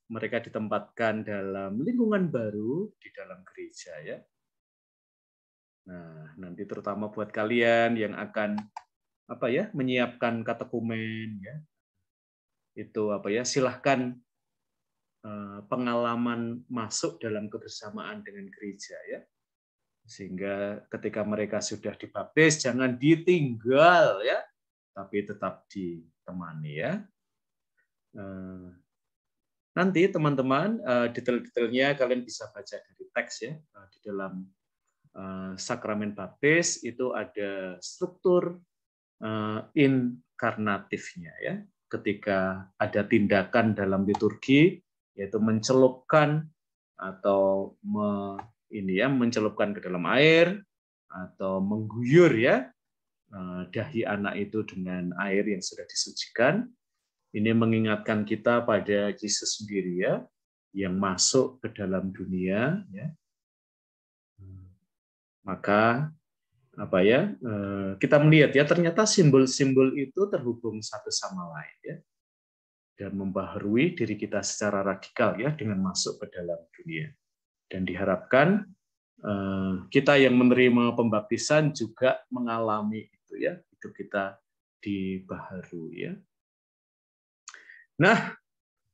Mereka ditempatkan dalam lingkungan baru di dalam gereja ya. Nah, nanti terutama buat kalian yang akan menyiapkan katekumen ya. Itu silahkan pengalaman masuk dalam kebersamaan dengan gereja ya. Sehingga ketika mereka sudah dibaptis jangan ditinggal ya, tapi tetap ditemani ya. Nanti teman-teman detail-detailnya kalian bisa baca dari teks ya. Di dalam sakramen baptis itu ada struktur inkarnatifnya ya. Ketika ada tindakan dalam liturgi yaitu mencelupkan atau mencelupkan ke dalam air atau mengguyur ya dahi anak itu dengan air yang sudah disucikan. Ini mengingatkan kita pada Yesus sendiri ya, yang masuk ke dalam dunia ya. Maka kita melihat ya ternyata simbol-simbol itu terhubung satu sama lain ya, dan membaharui diri kita secara radikal ya dengan masuk ke dalam dunia. Dan diharapkan kita yang menerima pembaptisan juga mengalami itu ya, hidup kita dibaharui ya. Nah,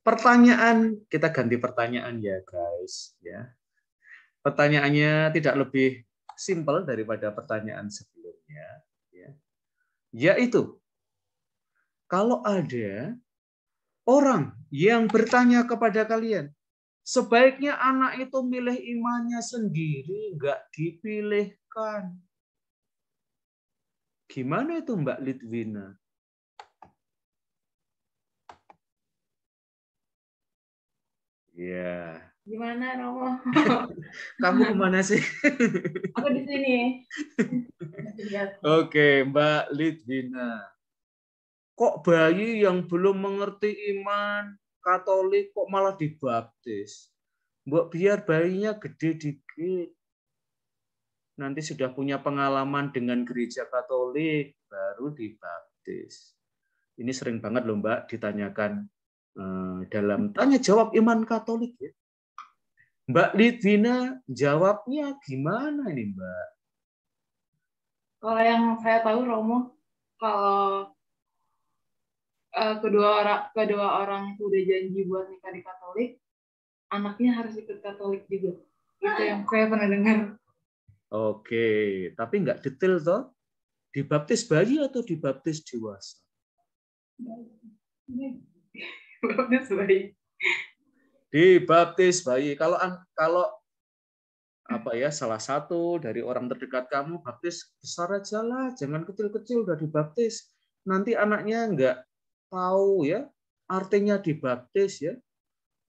kita ganti pertanyaan ya guys ya. Pertanyaannya tidak lebih simpel daripada pertanyaan sebelumnya ya. Yaitu kalau ada orang yang bertanya kepada kalian, sebaiknya anak itu milih imannya sendiri, nggak dipilihkan. Gimana itu Mbak Litwina? Ya. Gimana Romo? Kamu kemana sih? Aku di sini. Oke, Mbak Litwina. Kok bayi yang belum mengerti iman Katolik kok malah dibaptis? Mbak biar bayinya gede dikit. Nanti sudah punya pengalaman dengan gereja Katolik baru dibaptis. Ini sering banget loh Mbak ditanyakan dalam tanya jawab iman Katolik ya. Mbak Litwina jawabnya gimana nih Mbak? Kalau yang saya tahu Romo, kalau kedua orang itu udah janji buat nikah di Katolik, anaknya harus ikut Katolik juga. Itu yang saya pernah dengar. Oke, tapi nggak detail toh? Dibaptis bayi atau dibaptis dewasa? Dibaptis bayi. Dibaptis bayi. Kalau salah satu dari orang terdekat kamu baptis besar aja lah, jangan kecil-kecil udah dibaptis. Nanti anaknya nggak tahu ya artinya dibaptis ya.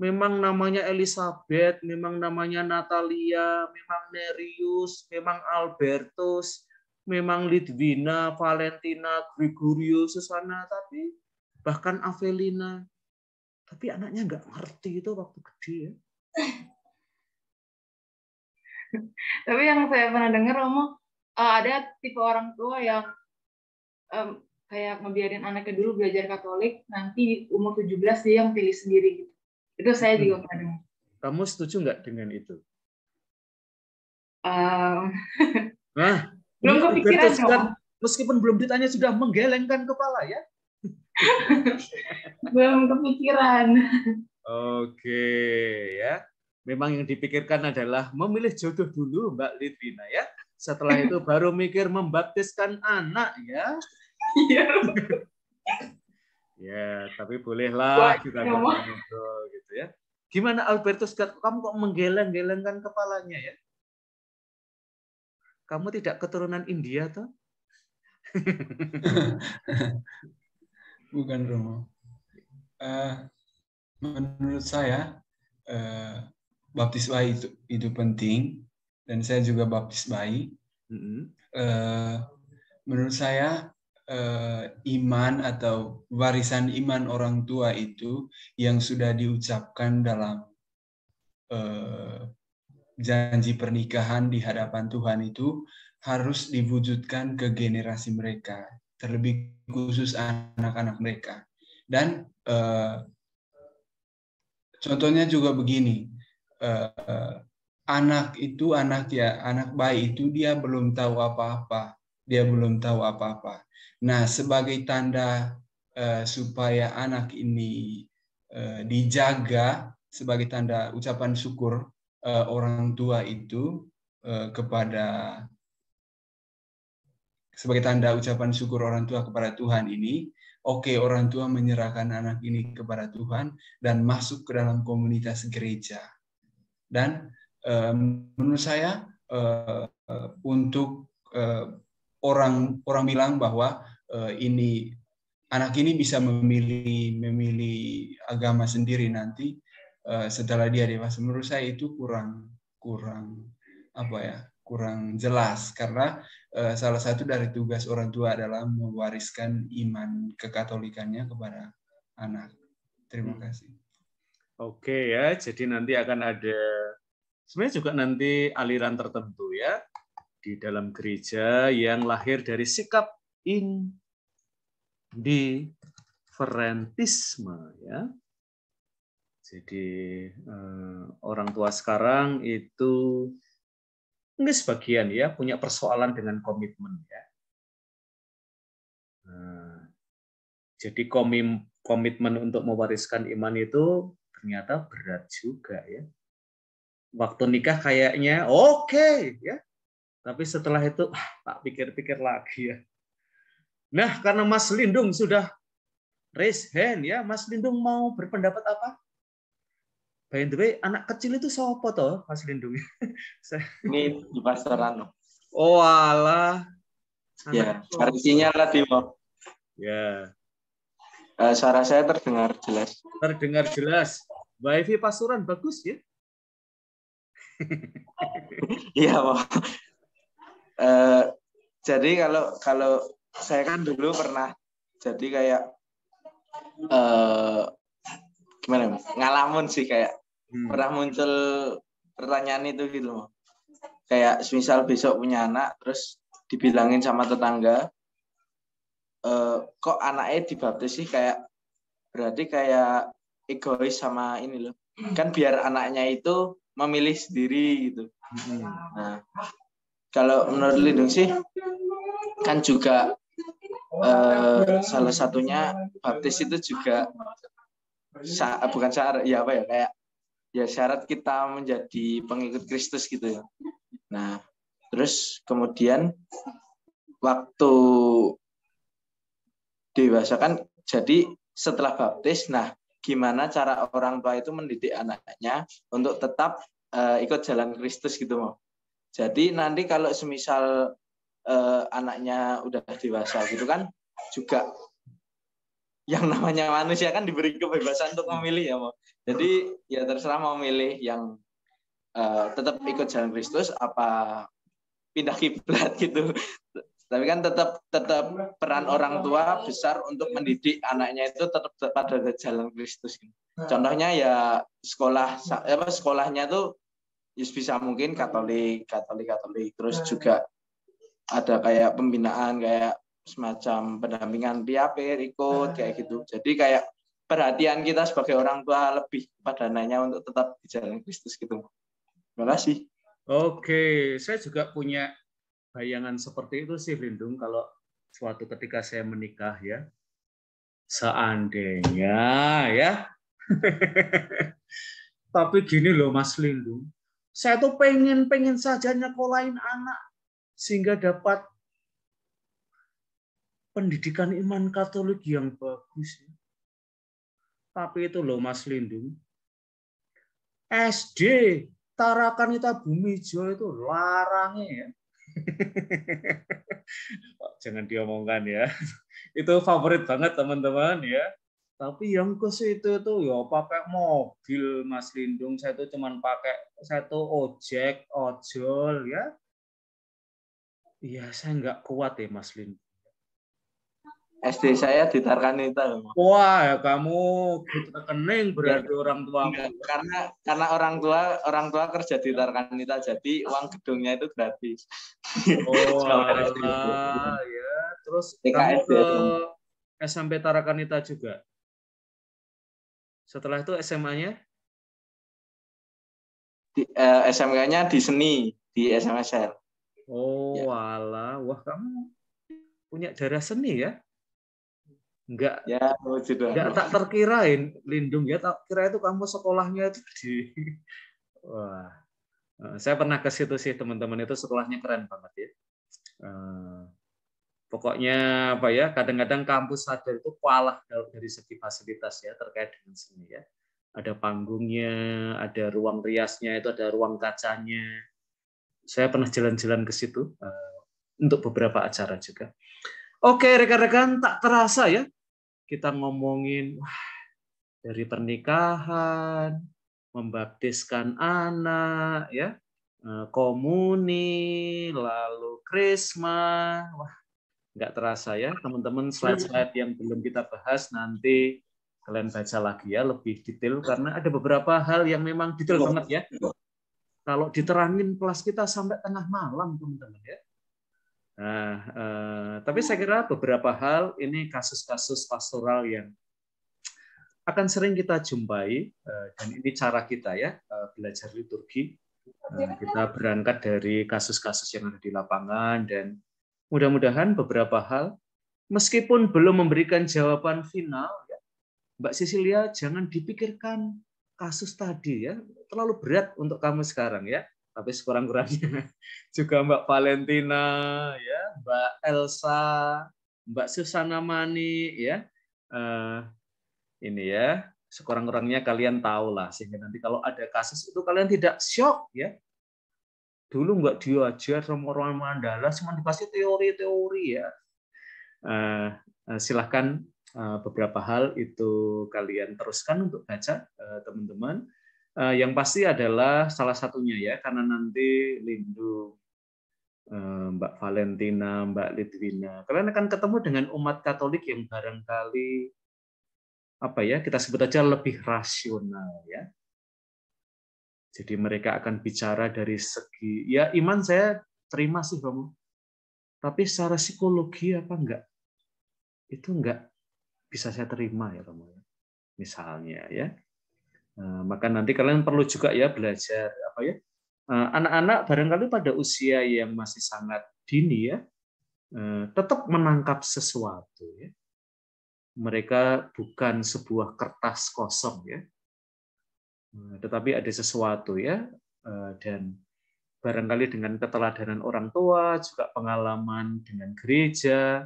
Memang namanya Elizabeth, memang namanya Natalia, memang Nerius, memang Albertus, memang Litwina, Valentina, Gregorius, Susana, tapi bahkan Avelina. Tapi anaknya nggak ngerti itu waktu gede ya. Tapi yang saya pernah dengar, Romo, ada tipe orang tua yang kayak ngebiarin anaknya dulu belajar Katolik, nanti umur 17 dia yang pilih sendiri gitu. Itu saya juga pernah dengar. Kamu setuju nggak dengan itu? Nah, belum kepikiran. Meskipun belum ditanya sudah menggelengkan kepala ya. Belum kepikiran. Oke ya. Memang yang dipikirkan adalah memilih jodoh dulu Mbak Litwina ya. Setelah itu baru mikir membaptiskan anak ya. Iya. Ya, tapi bolehlah kita ngobrol gitu ya. Gimana Albertus, kamu kok menggeleng-gelengkan kepalanya ya? Kamu tidak keturunan India toh? Bukan Romo. Menurut saya baptis bayi itu penting dan saya juga baptis bayi. menurut saya iman atau warisan iman orang tua itu yang sudah diucapkan dalam janji pernikahan di hadapan Tuhan itu harus diwujudkan ke generasi mereka, terlebih khusus anak-anak mereka. Dan contohnya juga begini, anak bayi itu dia belum tahu apa-apa, Nah, sebagai tanda supaya anak ini dijaga, sebagai tanda ucapan syukur orang tua itu sebagai tanda ucapan syukur orang tua kepada Tuhan ini, orang tua menyerahkan anak ini kepada Tuhan dan masuk ke dalam komunitas gereja. Dan menurut saya untuk orang bilang bahwa anak ini bisa memilih agama sendiri nanti setelah dia dewasa, menurut saya itu kurang jelas, karena salah satu dari tugas orang tua adalah mewariskan iman kekatolikannya kepada anak. Terima kasih. Oke ya, jadi nanti akan ada sebenarnya juga nanti aliran tertentu ya di dalam gereja yang lahir dari sikap indiferentisme ya. Jadi orang tua sekarang itu mungkin sebagian ya punya persoalan dengan komitmen ya. Jadi komitmen untuk mewariskan iman itu ternyata berat juga ya. Waktu nikah kayaknya oke ya, tapi setelah itu tak pikir-pikir lagi ya. Nah, karena Mas Lindung sudah raise hand ya, Mas Lindung mau berpendapat apa? By the way, anak kecil itu siapa toh, Mas Lindung? Ini di pastoran. Oh alah. Ya, artinya lah Timo. Ya. Suara saya terdengar jelas. Terdengar jelas. Mbak Evi Pasuruan bagus ya. Iya, jadi kalau saya kan dulu pernah jadi kayak gimana? Ngalamun sih kayak pernah muncul pertanyaan itu gitu loh. Kayak misal besok punya anak terus dibilangin sama tetangga kok anaknya dibaptis sih, kayak berarti kayak egois sama ini loh. Kan biar anaknya itu memilih sendiri gitu. Nah, kalau menurut Lindung sih kan juga salah satunya baptis itu juga bukan syarat ya kayak ya syarat kita menjadi pengikut Kristus gitu ya. Nah, terus kemudian waktu dewasa kan jadi setelah baptis, nah gimana cara orang tua itu mendidik anaknya untuk tetap ikut jalan Kristus gitu mau. Jadi nanti kalau semisal anaknya udah dewasa gitu kan juga yang namanya manusia kan diberi kebebasan untuk memilih ya mau. Jadi ya terserah mau milih yang tetap ikut jalan Kristus apa pindah kiblat gitu. Tapi kan tetap peran orang tua besar untuk mendidik anaknya itu tetap pada jalan Kristus. Contohnya ya sekolahnya tuh bisa mungkin Katolik. Terus juga ada kayak pembinaan kayak semacam pendampingan piapir ikut kayak gitu. Jadi kayak perhatian kita sebagai orang tua lebih pada anaknya untuk tetap di jalan Kristus gitu. Terima kasih. Oke, saya juga punya bayangan seperti itu sih Lindung kalau suatu ketika saya menikah ya. Seandainya ya. Tapi gini loh Mas Lindung, saya tuh pengen saja nyekolahin anak sehingga dapat pendidikan iman Katolik yang bagus. Tapi itu loh Mas Lindung, SD Tarakan Ita Bumijo itu larangnya ya. Jangan diomongkan ya. Itu favorit banget teman-teman ya. Tapi yang ke situ tuh ya pakai mobil Mas Lindung, saya tuh cuman pakai ojol ya. Iya, saya nggak kuat ya, Mas Lin. SD saya di Tarkanita. Wah, ya kamu rekening berarti orang tua. Karena orang tua kerja di Tarkanita, jadi uang gedungnya itu gratis. Oh, alah, ya. Terus kamu ke SMP Tarkanita juga. Setelah itu SMA-nya? SMK-nya di seni, di SMSR. Oh, alah. Wah, kamu punya darah seni ya? Enggak, enggak tak terkirain, Lindung ya, tak kira itu kamu sekolahnya itu di. Wah, saya pernah ke situ sih, teman-teman, itu sekolahnya keren banget ya. Pokoknya apa ya, kadang-kadang kampus ada itu kalah dari segi fasilitas ya terkait dengan seni ya. Ada panggungnya, ada ruang riasnya, itu ada ruang kacanya. Saya pernah jalan-jalan ke situ untuk beberapa acara juga. Oke, rekan-rekan, tak terasa ya kita ngomongin dari pernikahan, membaptiskan anak, ya, komuni, lalu krisma. Wah, nggak terasa ya, teman-teman. Slide-slide yang belum kita bahas nanti kalian baca lagi ya lebih detail karena ada beberapa hal yang memang detail banget ya. Kalau diterangin kelas kita sampai tengah malam, teman-teman ya. Nah, tapi saya kira beberapa hal ini kasus-kasus pastoral yang akan sering kita jumpai dan ini cara kita ya belajar liturgi. Kita berangkat dari kasus-kasus yang ada di lapangan dan mudah-mudahan beberapa hal meskipun belum memberikan jawaban final ya, Mbak Cecilia jangan dipikirkan kasus tadi ya terlalu berat untuk kamu sekarang ya. Tapi sekurang-kurangnya juga Mbak Valentina, ya, Mbak Elsa, Mbak Susana Mani, ya, ini ya, sekurang-kurangnya kalian tahu lah sehingga nanti kalau ada kasus itu kalian tidak shock ya. Dulu nggak diajar sama orang Mandala, cuma dikasih teori-teori ya. Silahkan beberapa hal itu kalian teruskan untuk baca teman-teman. Yang pasti adalah salah satunya ya, karena nanti Lindung, Mbak Valentina, Mbak Lidwina, kalian akan ketemu dengan umat Katolik yang barangkali apa ya, kita sebut aja lebih rasional ya. Jadi mereka akan bicara dari segi ya iman saya terima sih Romo, tapi secara psikologi apa enggak? Itu enggak bisa saya terima ya Romo. Misalnya ya. Maka nanti kalian perlu juga ya belajar apa ya, anak-anak barangkali pada usia yang masih sangat dini ya tetap menangkap sesuatu ya. Mereka bukan sebuah kertas kosong ya, tetapi ada sesuatu ya, dan barangkali dengan keteladanan orang tua juga pengalaman dengan gereja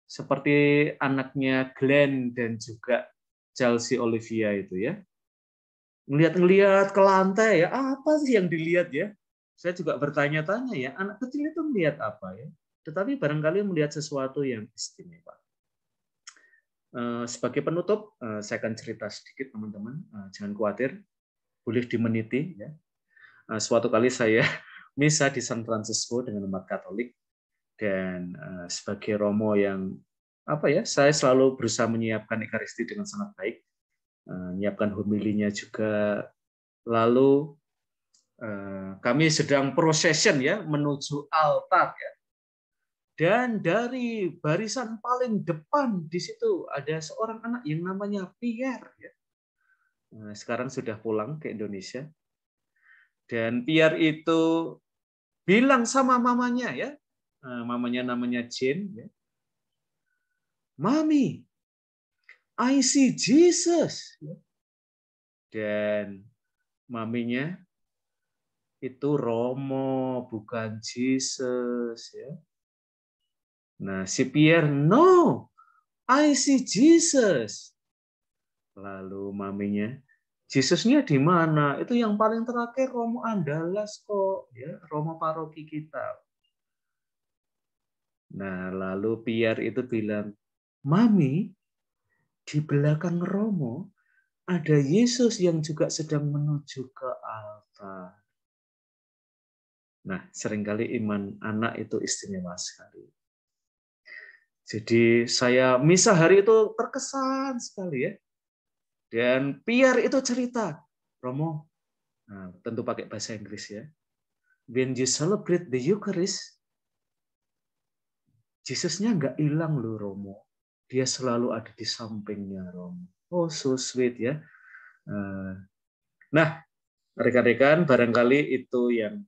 seperti anaknya Glenn dan juga Chelsea Olivia itu ya. Ngelihat ke lantai ya, apa sih yang dilihat ya? Saya juga bertanya-tanya ya, anak kecil itu melihat apa ya? Tetapi barangkali melihat sesuatu yang istimewa. Sebagai penutup, saya akan cerita sedikit teman-teman, jangan khawatir, boleh dimeniti ya. Suatu kali saya misa di San Francisco dengan umat Katolik dan sebagai Romo yang apa ya, saya selalu berusaha menyiapkan Ekaristi dengan sangat baik. Menyiapkan homilinya juga, lalu kami sedang procession ya menuju altar ya, dan dari barisan paling depan di situ ada seorang anak yang namanya Pierre ya. Sekarang sudah pulang ke Indonesia dan Pierre itu bilang sama mamanya ya, mamanya namanya Jane ya, Mami, I see Jesus. Dan maminya itu Romo, bukan Jesus. Ya. Nah, si Pierre, no, I see Jesus. Lalu maminya, Yesusnya di mana? Itu yang paling terakhir Romo Andalas kok, ya, Romo paroki kita. Nah, lalu Pierre itu bilang, Mami, di belakang Romo ada Yesus yang juga sedang menuju ke altar. Nah, seringkali iman anak itu istimewa sekali. Jadi saya misa hari itu terkesan sekali ya. Dan Pierre itu cerita, Romo, nah, tentu pakai bahasa Inggris ya. When you celebrate the Eucharist, Yesusnya nggak hilang loh Romo. Dia selalu ada di sampingnya Romo. Oh, so sweet ya. Nah, rekan-rekan, barangkali itu yang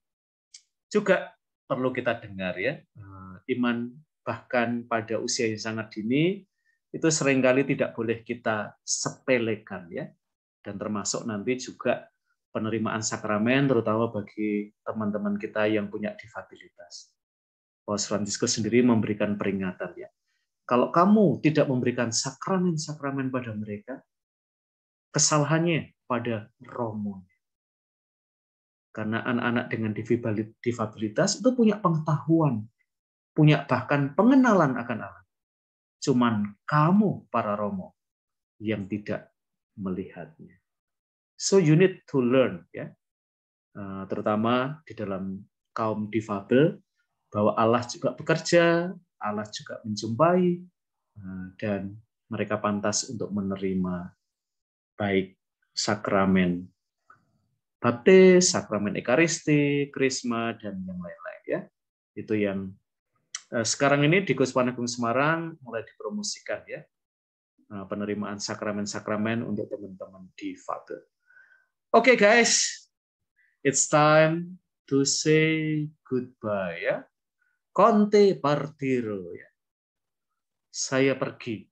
juga perlu kita dengar ya. Iman bahkan pada usia yang sangat dini, itu seringkali tidak boleh kita sepelekan ya. Dan termasuk nanti juga penerimaan sakramen, terutama bagi teman-teman kita yang punya difabilitas. Paus Fransiskus sendiri memberikan peringatan ya. Kalau kamu tidak memberikan sakramen-sakramen pada mereka, kesalahannya pada Romo. Karena anak-anak dengan difabilitas itu punya pengetahuan, punya bahkan pengenalan akan Allah. Cuman kamu, para Romo, yang tidak melihatnya. So you need to learn, ya, terutama di dalam kaum difabel, bahwa Allah juga bekerja, Allah juga menjumpai, dan mereka pantas untuk menerima baik sakramen baptis, sakramen ekaristi, krisma, dan yang lain-lain. Ya, itu yang sekarang ini di Kuspan Agung Semarang mulai dipromosikan ya, penerimaan sakramen-sakramen untuk teman-teman difabel. Oke guys, it's time to say goodbye ya. Conte partiro ya. Saya pergi,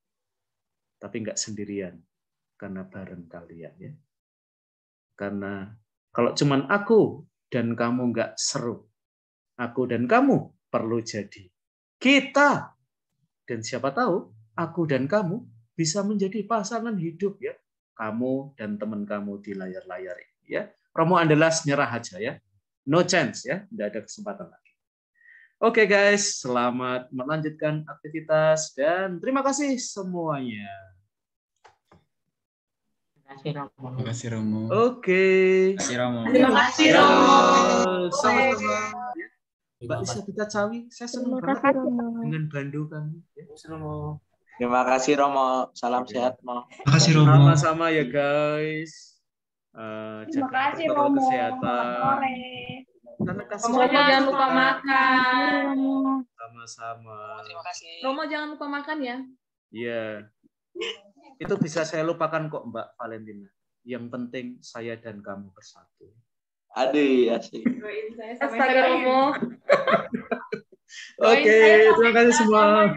tapi nggak sendirian, karena bareng kalian ya. Karena kalau cuman aku dan kamu nggak seru, aku dan kamu perlu jadi kita, dan siapa tahu aku dan kamu bisa menjadi pasangan hidup ya. Kamu dan teman kamu di layar-layar ini ya. Romo Andalas nyerah aja ya. No chance ya, tidak ada kesempatan lagi. Oke guys, selamat melanjutkan aktivitas dan terima kasih semuanya. Terima kasih Romo. Oke. Terima kasih Romo. Terima kasih Romo. Sama-sama. Mbak Lisa Pita Cawi, saya senang banget dengan bandu kami. Terima kasih Romo. Salam sehat, Mo. Terima kasih Romo. Sama-sama ya guys. Terima kasih protokol Romo. kesehatan. Romo jangan lupa makan. Sama-sama. Terima kasih. Romo jangan lupa makan ya. Iya. Itu bisa saya lupakan kok Mbak Valentina. Yang penting saya dan kamu bersatu. Aduh, asik. Astaga Romo. Oke, terima kasih semua.